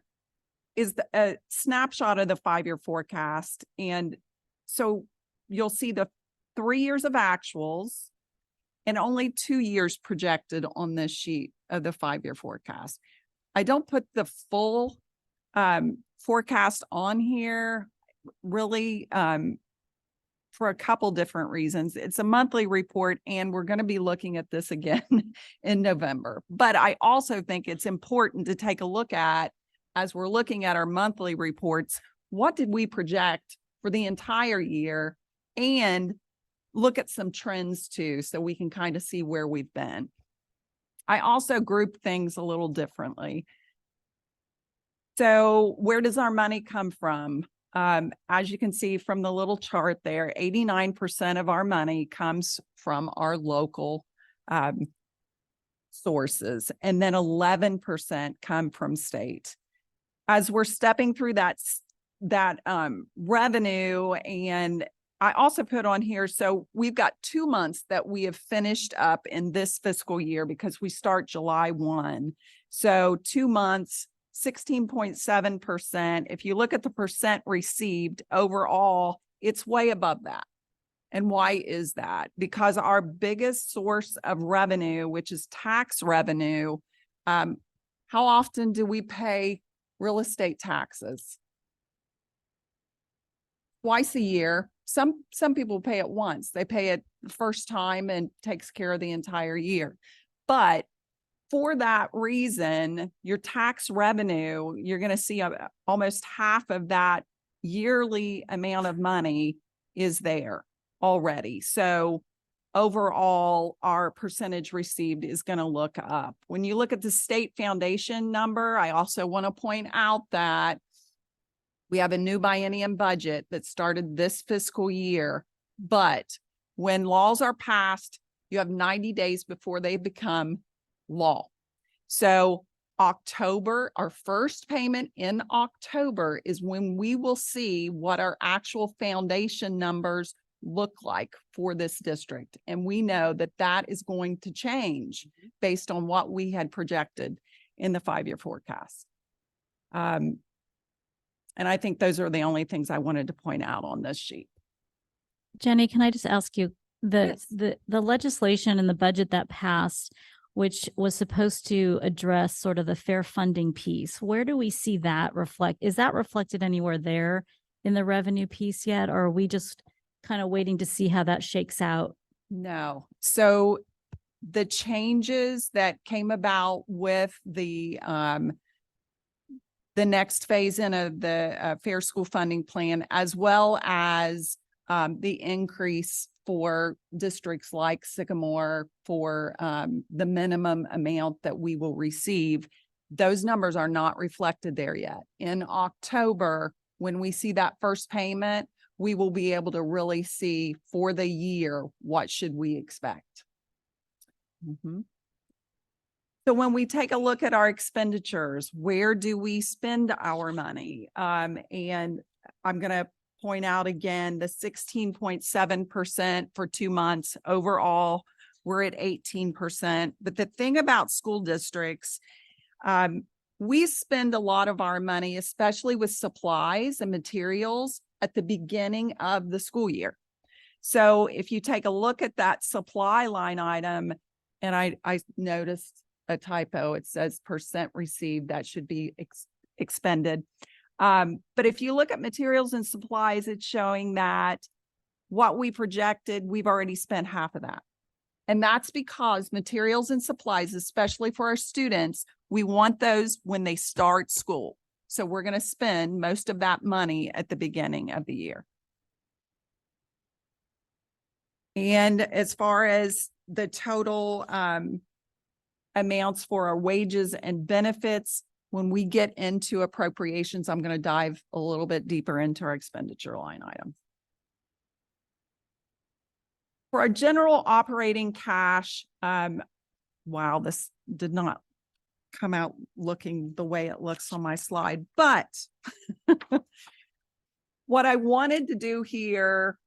snapshot of the 5-year forecast. And so you'll see the 3 years of actuals and only 2 years projected on this sheet of the 5-year forecast. I don't put the full forecast on here really for a couple different reasons. It's a monthly report and we're going to be looking at this again in November. But I also think it's important to take a look at, as we're looking at our monthly reports, what did we project for the entire year, and look at some trends too, so we can kind of see where we've been. I also group things a little differently. So where does our money come from? As you can see from the little chart there, 89% of our money comes from our local sources, and then 11% come from state. As we're stepping through that revenue, and I also put on here, so we've got 2 months that we have finished up in this fiscal year because we start July 1. So 2 months, 16.7%. If you look at the percent received overall, it's way above that. And why is that? Because our biggest source of revenue, which is tax revenue, how often do we pay real estate taxes? Twice a year. Some people pay it once. They pay it the first time and takes care of the entire year. But for that reason, your tax revenue, you're going to see almost half of that yearly amount of money is there already. So overall, our percentage received is going to look up. When you look at the state foundation number, I also want to point out that we have a new biennium budget that started this fiscal year, but when laws are passed, you have 90 days before they become law. So October, our first payment in October is when we will see what our actual foundation numbers look like for this district. And we know that that is going to change based on what we had projected in the 5-year forecast. And I think those are the only things I wanted to point out on this sheet. Jenny, can I just ask you, Yes. the legislation and the budget that passed, which was supposed to address sort of the fair funding piece, where do we see that reflect? Is that reflected anywhere there in the revenue piece yet? Or are we just kind of waiting to see how that shakes out? No. So the changes that came about with the next phase in of the Fair School Funding Plan, as well as the increase for districts like Sycamore for the minimum amount that we will receive, those numbers are not reflected there yet. In October, when we see that first payment, we will be able to really see for the year, what should we expect? So when we take a look at our expenditures, where do we spend our money? And I'm going to point out again, the 16.7% for 2 months. Overall, we're at 18%. But the thing about school districts, we spend a lot of our money, especially with supplies and materials, at the beginning of the school year. So if you take a look at that supply line item, and I noticed a typo. It says percent received. That should be expended. But if you look at materials and supplies, it's showing that what we projected, we've already spent half of that. And that's because materials and supplies, especially for our students, we want those when they start school. So we're going to spend most of that money at the beginning of the year. And as far as the total amounts for our wages and benefits, when we get into appropriations, I'm going to dive a little bit deeper into our expenditure line item. For our general operating cash, wow, this did not come out looking the way it looks on my slide, but what I wanted to do here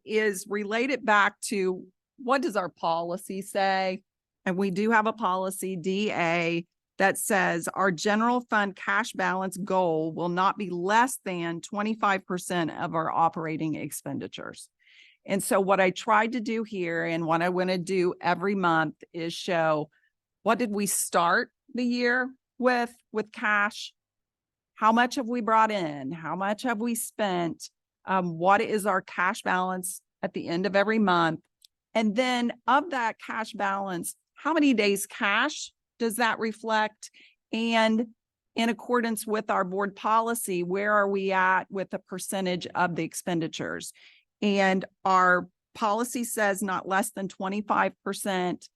is relate it back to what does our policy say? And we do have a policy, DA, that says our general fund cash balance goal will not be less than 25% of our operating expenditures. And so what I tried to do here and what I want to do every month is show what did we start the year with cash? How much have we brought in? How much have we spent? What is our cash balance at the end of every month? And then of that cash balance, how many days cash does that reflect? And in accordance with our board policy, where are we at with the percentage of the expenditures? And our policy says not less than 25%.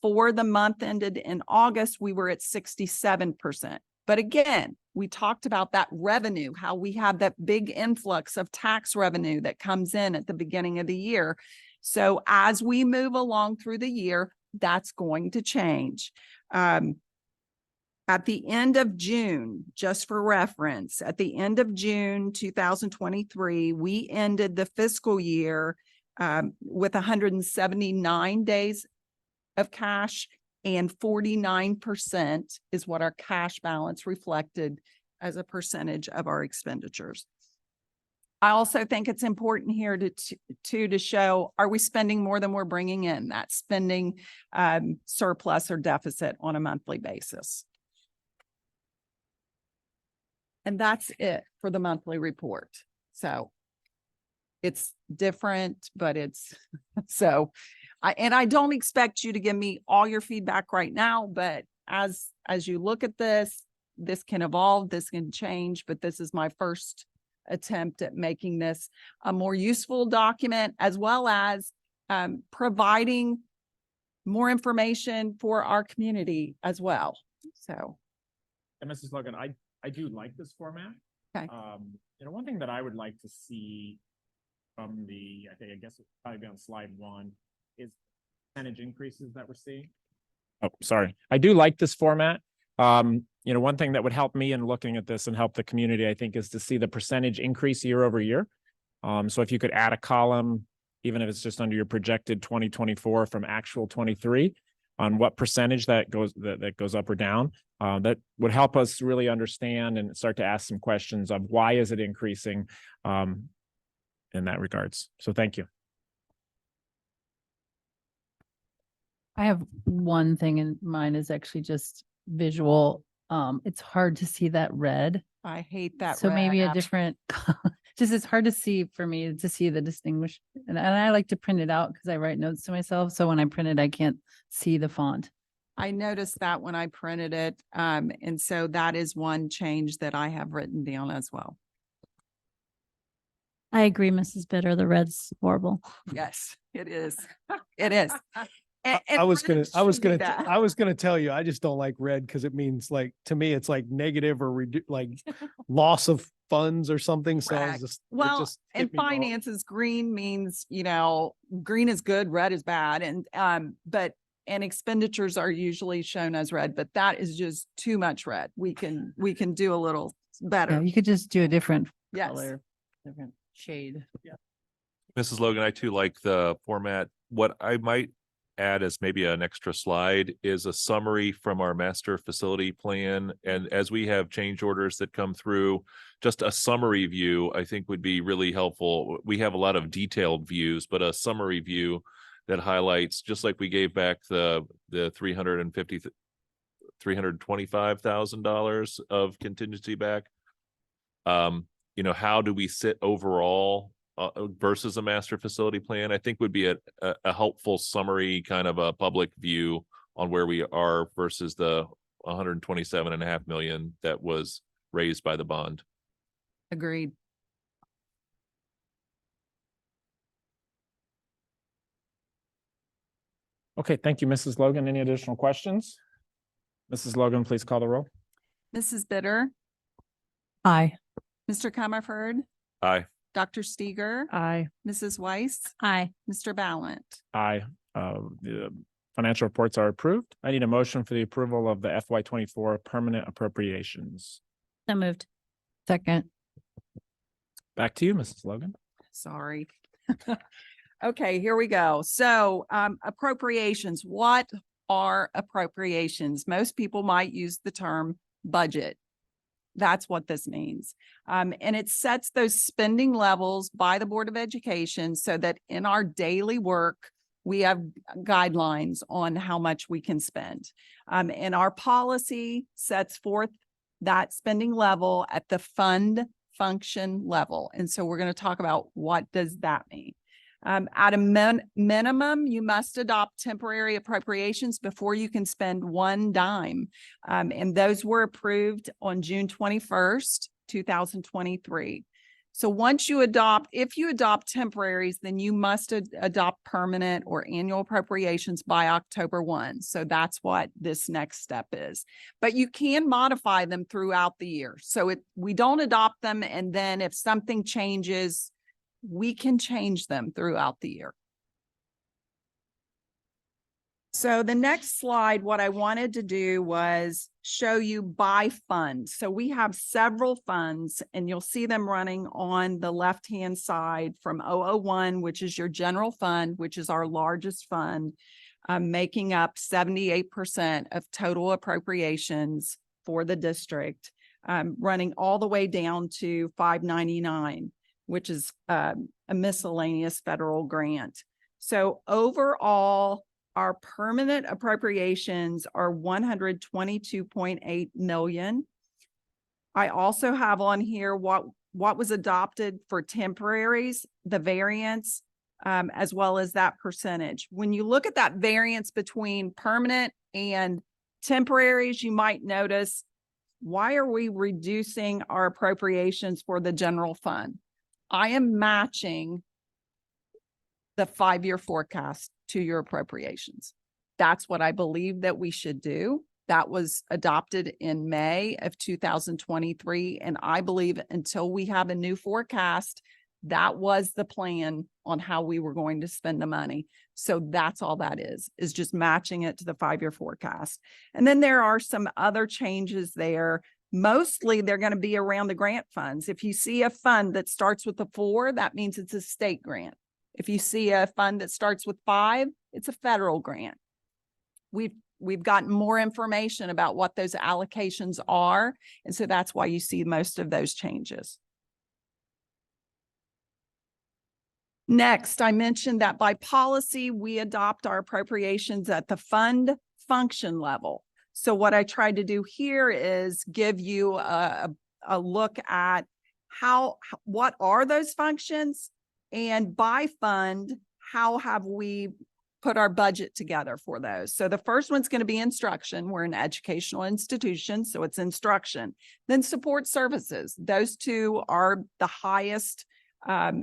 For the month ended in August, we were at 67%. But again, we talked about that revenue, how we have that big influx of tax revenue that comes in at the beginning of the year. So as we move along through the year, that's going to change. At the end of June, just for reference, at the end of June 2023, we ended the fiscal year with 179 days of cash, and 49% is what our cash balance reflected as a percentage of our expenditures. I also think it's important here to show, are we spending more than we're bringing in? That's spending surplus or deficit on a monthly basis. And that's it for the monthly report. So it's different, but it's so I don't expect you to give me all your feedback right now, but as you look at this can evolve, this can change, but this is my first attempt at making this a more useful document, as well as providing more information for our community as well. So. And Mrs. Logan, I do like this format. Okay. One thing that I would like to see from I guess it's probably be on slide 1 is percentage increases that we're seeing. Oh, sorry. I do like this format. One thing that would help me in looking at this and help the community, I think, is to see the percentage increase year over year. So if you could add a column, even if it's just under your projected 2024 from actual 23, on what percentage that goes up or down, that would help us really understand and start to ask some questions of why is it increasing in that regards. So thank you. I have one thing in mind is actually just visual. It's hard to see that red. I hate that. So maybe a red. different, just it's hard to see for me to see the distinguish. And I like to print it out because I write notes to myself. So when I print it, I can't see the font. I noticed that when I printed it. And so that is one change that I have written down as well. I agree, Mrs. Bitter. The red's horrible. Yes, it is. It is. And I was red should be that. gonna tell you, I just don't like red because it means like, to me, it's like negative or like loss of funds or something. So I was Correct. just, it Well, just in hit me wrong. finances, green means, green is good, red is bad. And, and expenditures are usually shown as red, but that is just too much red. We can do a little Yeah, better. you could just do a different Yes. color, different shade. Mrs. Logan, I too like the format. What I might add as maybe an extra slide is a summary from our master facility plan. And as we have change orders that come through, just a summary view, I think would be really helpful. We have a lot of detailed views, but a summary view that highlights, just like we gave back the $325,000 of contingency back. You know, how do we sit overall versus a master facility plan? I think would be a helpful summary, kind of a public view on where we are versus the 127.5 million that was raised by the bond. Agreed. Okay, thank you, Mrs. Logan. Any additional questions? Mrs. Logan, please call the roll. Mrs. Bitter, Aye. Mr. Comerford, Aye. Dr. Steger, Aye. Mrs. Weiss, Aye. Mr. Ballant. Aye. The financial reports are approved. I need a motion for the approval of the FY24 permanent appropriations. So moved. Second. Back to you, Mrs. Logan. Sorry. Okay, here we go. So appropriations, what are appropriations? Most people might use the term budget. That's what this means. And it sets those spending levels by the Board of Education so that in our daily work, we have guidelines on how much we can spend. And our policy sets forth that spending level at the fund function level. And so we're going to talk about what does that mean. At a minimum, you must adopt temporary appropriations before you can spend one dime. And those were approved on June 21st, 2023. So once you adopt, if you adopt temporaries, then you must adopt permanent or annual appropriations by October 1. So that's what this next step is. But you can modify them throughout the year. So we don't adopt them, and then if something changes, we can change them throughout the year. So the next slide, what I wanted to do was show you by fund. So we have several funds, and you'll see them running on the left-hand side from 001, which is your general fund, which is our largest fund, making up 78% of total appropriations for the district, running all the way down to 599, which is a miscellaneous federal grant. So overall, our permanent appropriations are 122.8 million. I also have on here what was adopted for temporaries, the variance, as well as that percentage. When you look at that variance between permanent and temporaries, you might notice, why are we reducing our appropriations for the general fund? I am matching the 5-year forecast to your appropriations. That's what I believe that we should do. That was adopted in May of 2023. And I believe until we have a new forecast, that was the plan on how we were going to spend the money. So that's all that is just matching it to the 5-year forecast. And then there are some other changes there. Mostly they're going to be around the grant funds. If you see a fund that starts with a 4, that means it's a state grant. If you see a fund that starts with 5, it's a federal grant. We've gotten more information about what those allocations are. And so that's why you see most of those changes. Next, I mentioned that by policy, we adopt our appropriations at the fund function level. So what I tried to do here is give you a look at what are those functions, and by fund, how have we put our budget together for those. So the first one's going to be instruction. We're an educational institution, so it's instruction. Then support services. Those two are the highest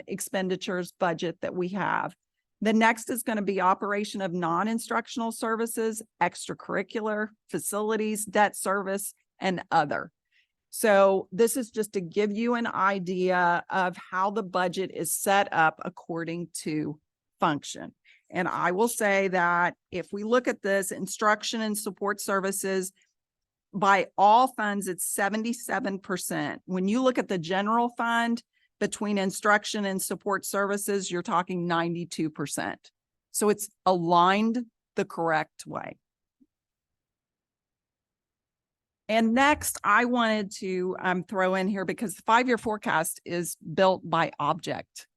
expenditures budget that we have. The next is going to be operation of non-instructional services, extracurricular, facilities, debt service, and other. So this is just to give you an idea of how the budget is set up according to function. And I will say that if we look at this instruction and support services, by all funds, it's 77%. When you look at the general fund, between instruction and support services, you're talking 92%. So it's aligned the correct way. And next, I wanted to throw in here, because the 5-year forecast is built by object.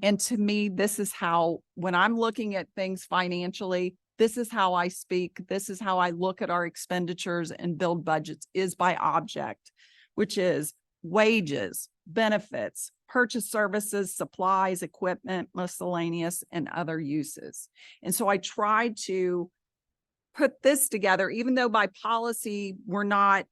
And to me, this is how, when I'm looking at things financially, this is how I speak, this is how I look at our expenditures and build budgets, is by object, which is wages, benefits, purchase services, supplies, equipment, miscellaneous, and other uses. And so I tried to put this together, even though by policy, we're not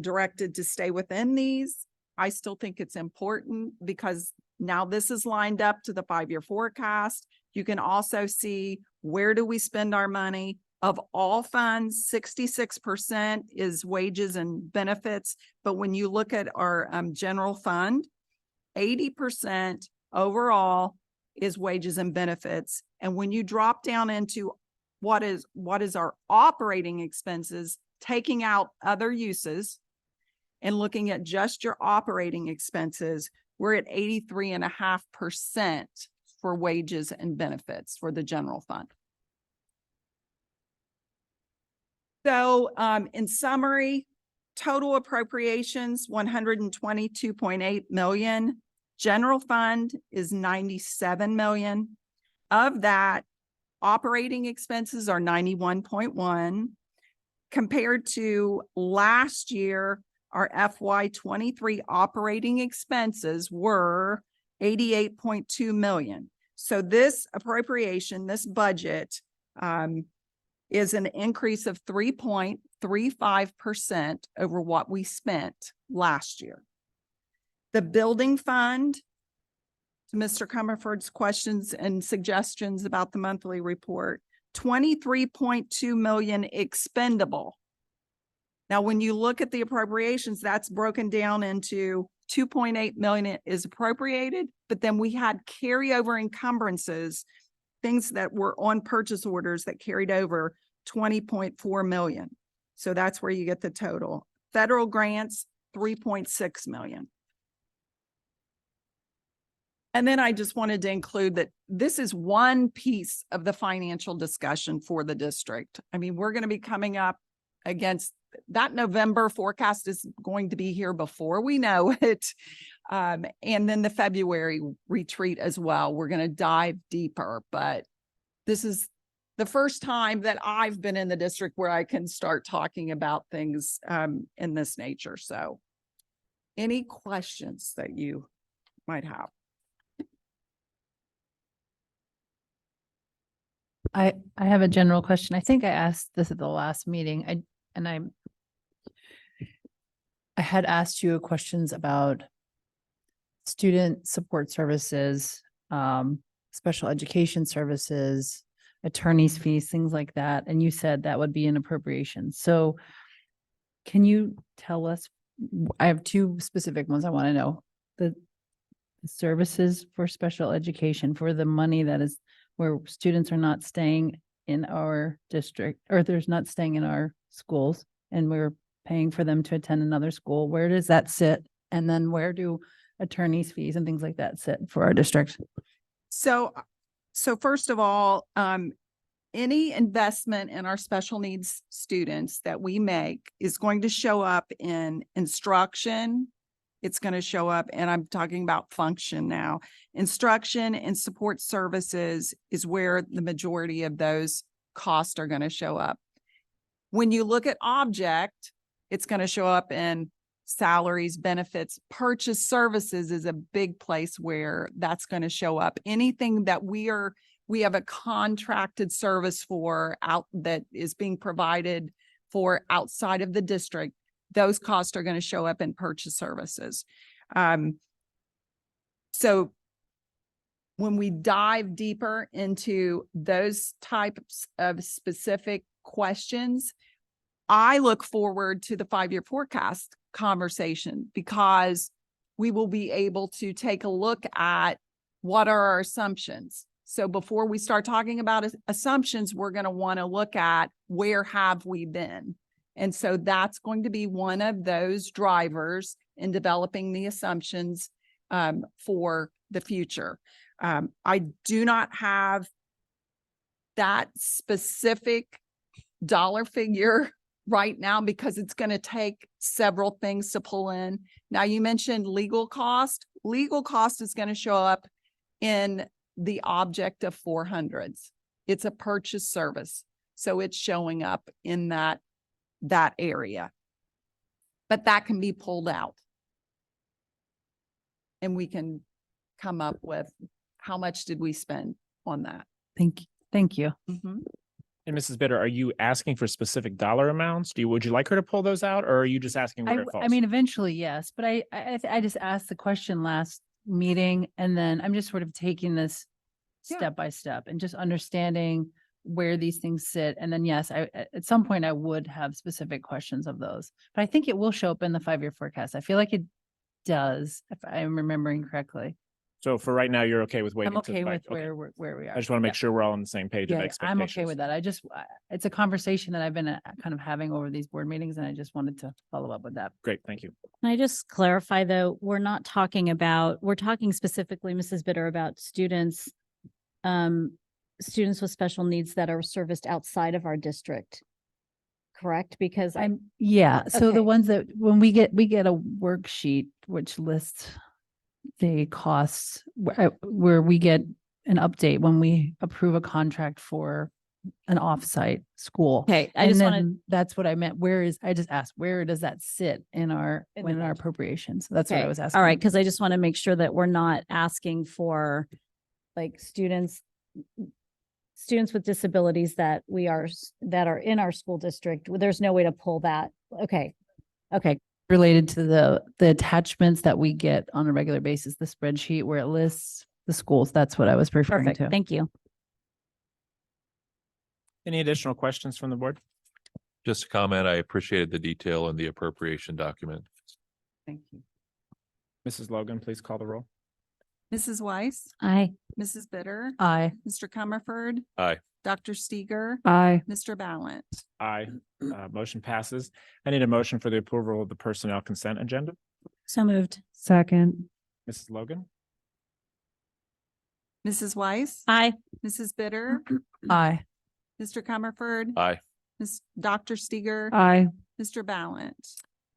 directed to stay within these. I still think it's important because now this is lined up to the 5-year forecast. You can also see, where do we spend our money? Of all funds, 66% is wages and benefits. But when you look at our general fund, 80% overall is wages and benefits. And when you drop down into what is our operating expenses, taking out other uses and looking at just your operating expenses, we're at 83.5% for wages and benefits for the general fund. So in summary, total appropriations, 122.8 million. General fund is 97 million. Of that, operating expenses are 91.1. Compared to last year, our FY23 operating expenses were 88.2 million. So this appropriation, this budget, is an increase of 3.35% over what we spent last year. The building fund, to Mr. Comerford's questions and suggestions about the monthly report, 23.2 million expendable. Now, when you look at the appropriations, that's broken down into 2.8 million is appropriated, but then we had carryover encumbrances, things that were on purchase orders that carried over, 20.4 million. So that's where you get the total. Federal grants, 3.6 million. And then I just wanted to include that this is one piece of the financial discussion for the district. I mean, we're going to be coming up against that November forecast is going to be here before we know it. And then the February retreat as well. We're going to dive deeper, but this is the first time that I've been in the district where I can start talking about things in this nature. So any questions that you might have? I have a general question. I think I asked this at the last meeting. I had asked you questions about student support services, special education services, attorney's fees, things like that. And you said that would be an appropriation. So can you tell us, I have two specific ones I want to know. The services for special education, for the money that is where students are not staying in our district, or there's not staying in our schools, and we're paying for them to attend another school. Where does that sit? And then where do attorney's fees and things like that sit for our district? So first of all, any investment in our special needs students that we make is going to show up in instruction. It's going to show up, and I'm talking about function now. Instruction and support services is where the majority of those costs are going to show up. When you look at object, it's going to show up in salaries, benefits. Purchase services is a big place where that's going to show up. Anything that we have a contracted service for out that is being provided for outside of the district, those costs are going to show up in purchase services. So when we dive deeper into those types of specific questions, I look forward to the 5-year forecast conversation, because we will be able to take a look at what are our assumptions. So before we start talking about assumptions, we're going to want to look at where have we been. And so that's going to be one of those drivers in developing the assumptions for the future. I do not have that specific dollar figure right now because it's going to take several things to pull in. Now, you mentioned legal cost. Legal cost is going to show up in the object of 400s. It's a purchase service. So it's showing up in that area. But that can be pulled out. And we can come up with how much did we spend on that? Thank you. Thank you. And Mrs. Bitter, are you asking for specific dollar amounts? Would you like her to pull those out, or are you just asking where it falls? I mean, eventually, yes, but I just asked the question last meeting, and then I'm just sort of taking this Yeah. step by step and just understanding where these things sit. And then, yes, at some point I would have specific questions of those, but I think it will show up in the 5-year forecast. I feel like it does, if I'm remembering correctly. So for right now, you're okay with waiting? I'm till okay the with back- okay. where we are. I just want to make Yeah. sure we're all on the same page of Yeah, I'm expectations. okay with that. It's a conversation that I've been kind of having over these board meetings, and I just wanted to follow up with that. Great, thank you. Can I just clarify, though, we're talking specifically, Mrs. Bitter, about students with special needs that are serviced outside of our district, correct? Because Yeah, so Okay. the ones that, when we get a worksheet which lists the costs where we get an update when we approve a contract for an offsite school. Okay, I And just wanted, then that's what I meant. I just asked, where does that sit in our appropriations? That's what I okay, was asking. all right, because I just want to make sure that we're not asking for like students with disabilities that are in our school district. There's no way to pull that. Okay. Related to the attachments that we get on a regular basis, the spreadsheet where it lists the schools. That's what I was referring Perfect. to. Thank you. Any additional questions from the board? Just a comment, I appreciated the detail in the appropriation document. Thank you. Mrs. Logan, please call the roll. Mrs. Weiss, Aye. Mrs. Bitter, Aye. Mr. Comerford. Aye. Dr. Steger, Aye. Mr. Ballant. Aye. Motion passes. I need a motion for the approval of the personnel consent agenda. So moved. Second. Mrs. Logan? Mrs. Weiss, Aye. Mrs. Bitter, Aye. Mr. Comerford, Aye. Dr. Steger, Aye. Mr. Ballant.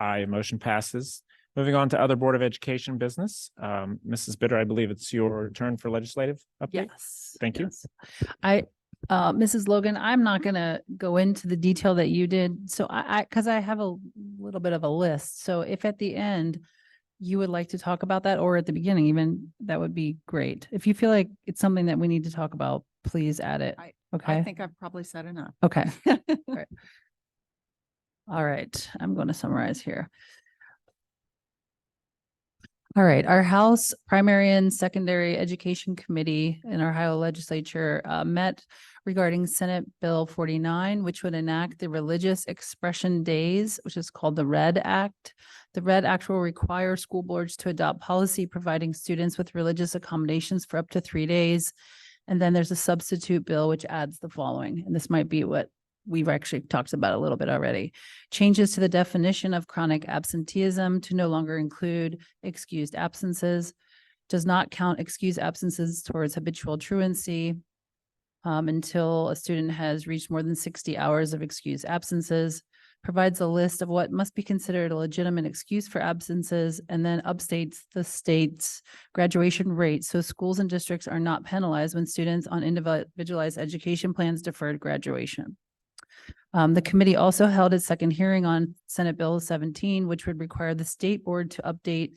Aye, motion passes. Moving on to other Board of Education business. Mrs. Bitter, I believe it's your turn for legislative update. Yes. Thank you. yes. Mrs. Logan, I'm not gonna go into the detail that you did. So cause I have a little bit of a list. So if at the end you would like to talk about that, or at the beginning even, that would be great. If you feel like it's something that we need to talk about, please add it. I Okay, think I've probably said enough. okay. All right, I'm going to summarize here. All right, our House Primary and Secondary Education Committee in our Ohio Legislature met regarding Senate Bill 49, which would enact the Religious Expression Days, which is called the RED Act. The RED Act will require school boards to adopt policy providing students with religious accommodations for up to 3 days. And then there's a substitute bill which adds the following, and this might be what we've actually talked about a little bit already. Changes to the definition of chronic absenteeism to no longer include excused absences, does not count excused absences towards habitual truancy until a student has reached more than 60 hours of excused absences, provides a list of what must be considered a legitimate excuse for absences, and then updates the state's graduation rate so schools and districts are not penalized when students on individualized education plans deferred graduation. The committee also held its second hearing on Senate Bill 17, which would require the state board to update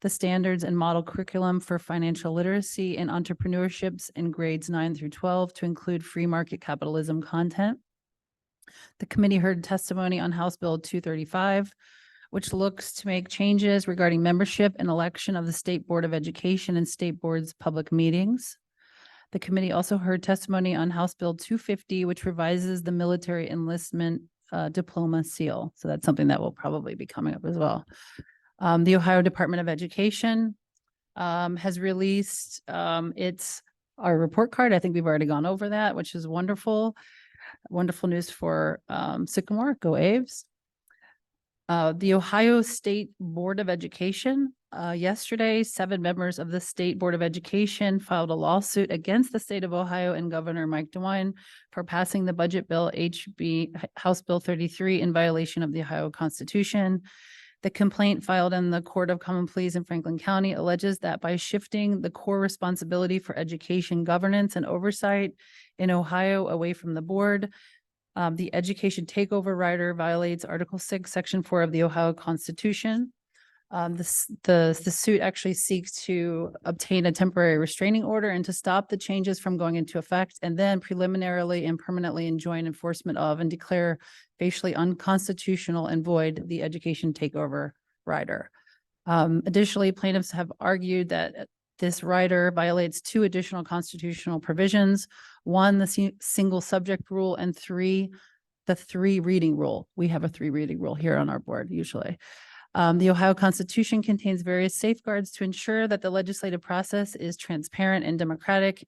the standards and model curriculum for financial literacy and entrepreneurships in grades 9 through 12 to include free market capitalism content. The committee heard testimony on House Bill 235, which looks to make changes regarding membership and election of the State Board of Education and state boards' public meetings. The committee also heard testimony on House Bill 250, which revises the military enlistment diploma seal. So that's something that will probably be coming up as well. The Ohio Department of Education has released our report card. I think we've already gone over that, which is wonderful. Wonderful news for Sycamore. Go Aves. The Ohio State Board of Education. Yesterday, 7 members of the State Board of Education filed a lawsuit against the state of Ohio and Governor Mike DeWine for passing the budget bill House Bill 33 in violation of the Ohio Constitution. The complaint filed in the Court of Common Pleas in Franklin County alleges that by shifting the core responsibility for education governance and oversight in Ohio away from the board, the education takeover rider violates Article 6, Section 4 of the Ohio Constitution. The suit actually seeks to obtain a temporary restraining order and to stop the changes from going into effect, and then preliminarily and permanently enjoin enforcement of and declare facially unconstitutional and void the education takeover rider. Additionally, plaintiffs have argued that this rider violates 2 additional constitutional provisions. 1, the single subject rule, and 3, the 3 reading rule. We have a 3 reading rule here on our board usually. The Ohio Constitution contains various safeguards to ensure that the legislative process is transparent and democratic,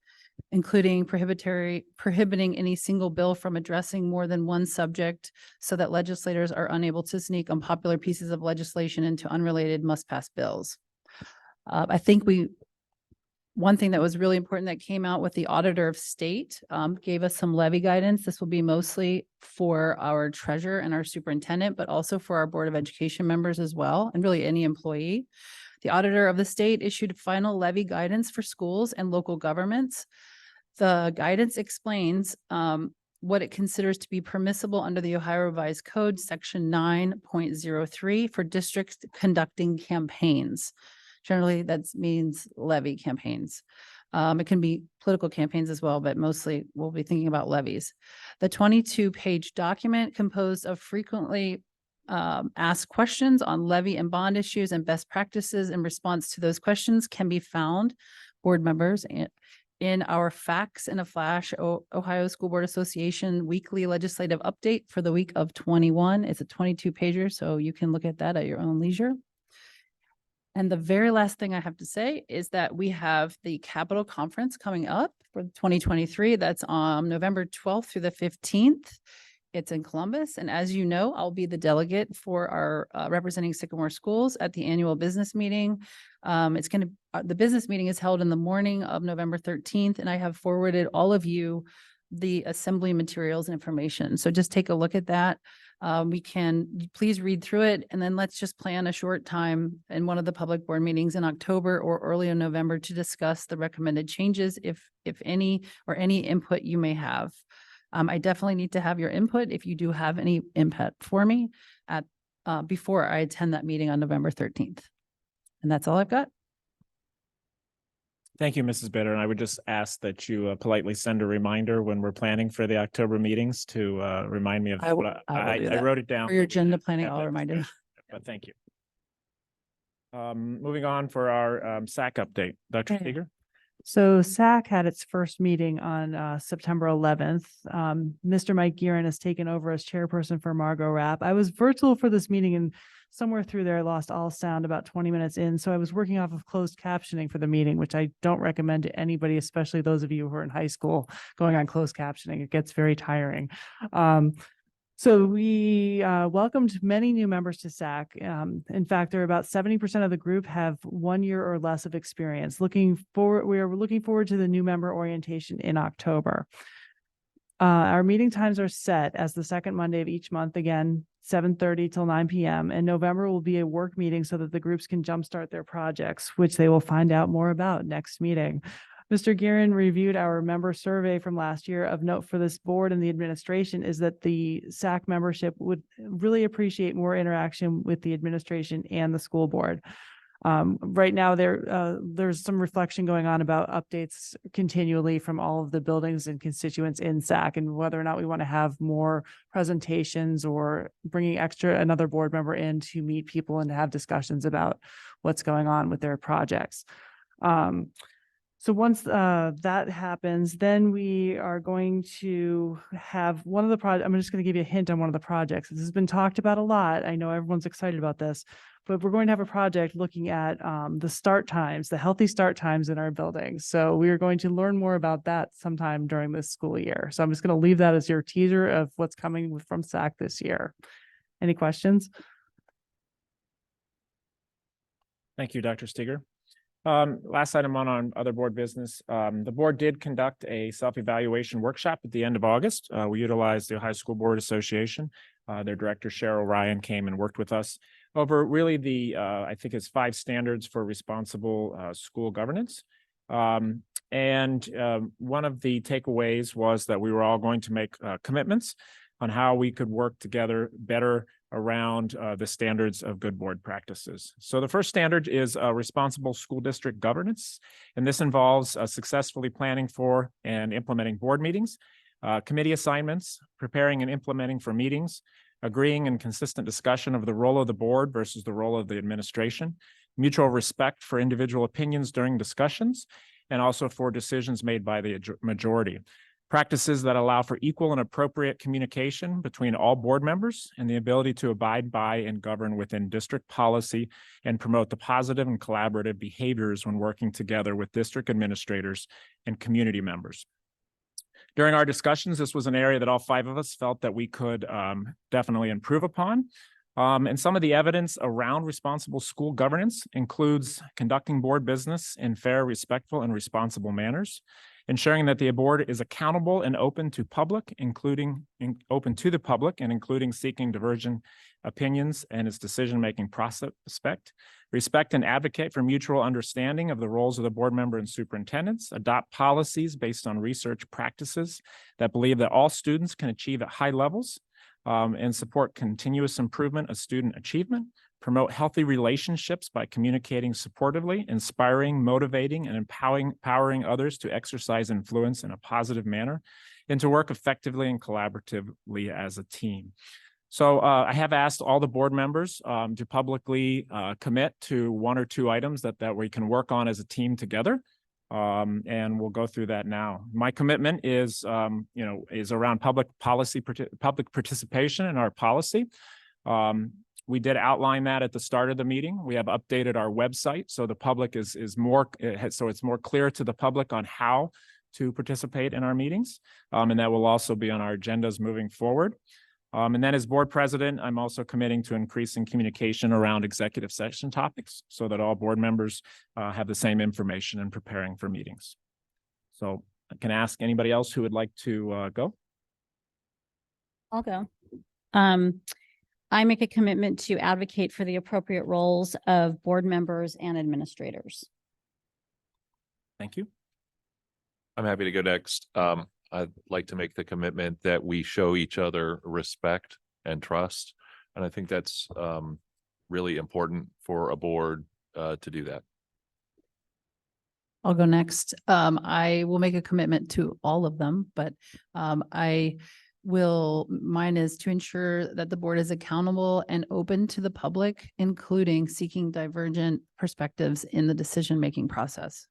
including prohibiting any single bill from addressing more than one subject so that legislators are unable to sneak unpopular pieces of legislation into unrelated must-pass bills. I think one thing that was really important that came out with the Auditor of State gave us some levy guidance. This will be mostly for our treasurer and our superintendent, but also for our Board of Education members as well, and really any employee. The Auditor of the State issued final levy guidance for schools and local governments. The guidance explains what it considers to be permissible under the Ohio Revised Code, Section 9.03 for districts conducting campaigns. Generally, that means levy campaigns. It can be political campaigns as well, but mostly we'll be thinking about levies. The 22-page document composed of frequently asked questions on levy and bond issues and best practices in response to those questions can be found, board members, in our Facts in a Flash Ohio School Board Association weekly legislative update for the week of 21. It's a 22-pager, so you can look at that at your own leisure. And the very last thing I have to say is that we have the Capitol Conference coming up for 2023. That's on November 12th through the 15th. It's in Columbus. And as you know, I'll be the delegate for our representing Sycamore schools at the annual business meeting. The business meeting is held in the morning of November 13th, and I have forwarded all of you the assembly materials and information. So just take a look at that. Please read through it, and then let's just plan a short time in one of the public board meetings in October or early in November to discuss the recommended changes, if any, or any input you may have. I definitely need to have your input if you do have any input for me before I attend that meeting on November 13th. And that's all I've got. Thank you, Mrs. Bitter. And I would just ask that you politely send a reminder when we're planning for the October meetings to remind me of I will what do I that. wrote it down. For your agenda planning, Yeah, I'll but- remind you. But thank you. Moving on for our SAC update, Dr. Okay. Seeger. So SAC had its first meeting on September 11th. Mr. Mike Gearin has taken over as chairperson for Margot Rapp. I was virtual for this meeting, and somewhere through there I lost all sound about 20 minutes in. So I was working off of closed captioning for the meeting, which I don't recommend to anybody, especially those of you who are in high school going on closed captioning. It gets very tiring. So we welcomed many new members to SAC. In fact, there are about 70% of the group have 1 year or less of experience. We are looking forward to the new member orientation in October. Our meeting times are set as the second Monday of each month, again, 7:30 till 9 p.m. And November will be a work meeting so that the groups can jumpstart their projects, which they will find out more about next meeting. Mr. Gearin reviewed our member survey from last year. Of note for this board and the administration is that the SAC membership would really appreciate more interaction with the administration and the school board. Right now, there's some reflection going on about updates continually from all of the buildings and constituents in SAC, and whether or not we want to have more presentations or bringing another board member in to meet people and have discussions about what's going on with their projects. So once that happens, then we are going to have one of the projects. I'm just going to give you a hint on one of the projects. This has been talked about a lot. I know everyone's excited about this, but we're going to have a project looking at the start times, the healthy start times in our buildings. So we are going to learn more about that sometime during this school year. So I'm just going to leave that as your teaser of what's coming from SAC this year. Any questions? Thank you, Dr. Steger. Last item on other board business. The board did conduct a self-evaluation workshop at the end of August. We utilized the Ohio School Board Association. Their director, Cheryl Ryan, came and worked with us over really I think it's 5 standards for responsible school governance. One of the takeaways was that we were all going to make commitments on how we could work together better around the standards of good board practices. So the first standard is responsible school district governance, and this involves successfully planning for and implementing board meetings, committee assignments, preparing and implementing for meetings, agreeing and consistent discussion of the role of the board versus the role of the administration, mutual respect for individual opinions during discussions, and also for decisions made by the majority. Practices that allow for equal and appropriate communication between all board members and the ability to abide by and govern within district policy and promote the positive and collaborative behaviors when working together with district administrators and community members. During our discussions, this was an area that all 5 of us felt that we could definitely improve upon. And some of the evidence around responsible school governance includes conducting board business in fair, respectful, and responsible manners, ensuring that the board is accountable and open to the public, and including seeking divergent opinions and its decision-making process. Respect and advocate for mutual understanding of the roles of the board member and superintendents, adopt policies based on research practices that believe that all students can achieve at high levels, and support continuous improvement of student achievement, promote healthy relationships by communicating supportively, inspiring, motivating, and empowering others to exercise influence in a positive manner, and to work effectively and collaboratively as a team. So I have asked all the board members to publicly commit to 1 or 2 items that we can work on as a team together. And we'll go through that now. My commitment is around public participation in our policy. We did outline that at the start of the meeting. We have updated our website so the public is more, so it's more clear to the public on how to participate in our meetings. And that will also be on our agendas moving forward. And then as board president, I'm also committing to increasing communication around executive session topics so that all board members have the same information in preparing for meetings. So I can ask anybody else who would like to go. I'll go. I make a commitment to advocate for the appropriate roles of board members and administrators. Thank you. I'm happy to go next. I'd like to make the commitment that we show each other respect and trust. And I think that's really important for a board to do that. I'll go next. I will make a commitment to all of them, but mine is to ensure that the board is accountable and open to the public, including seeking divergent perspectives in the decision-making process.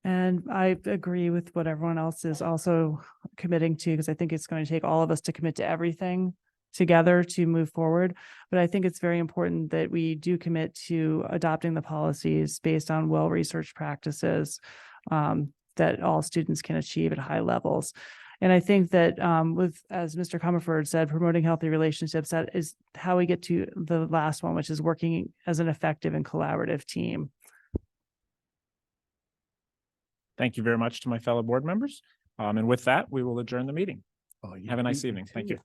And I agree with what everyone else is also committing to, because I think it's going to take all of us to commit to everything together to move forward. But I think it's very important that we do commit to adopting the policies based on well-researched practices that all students can achieve at high levels. And I think that as Mr. Comerford said, promoting healthy relationships, that is how we get to the last one, which is working as an effective and collaborative team. Thank you very much to my fellow board members. And with that, we will adjourn the meeting. Have a nice evening. Thank you.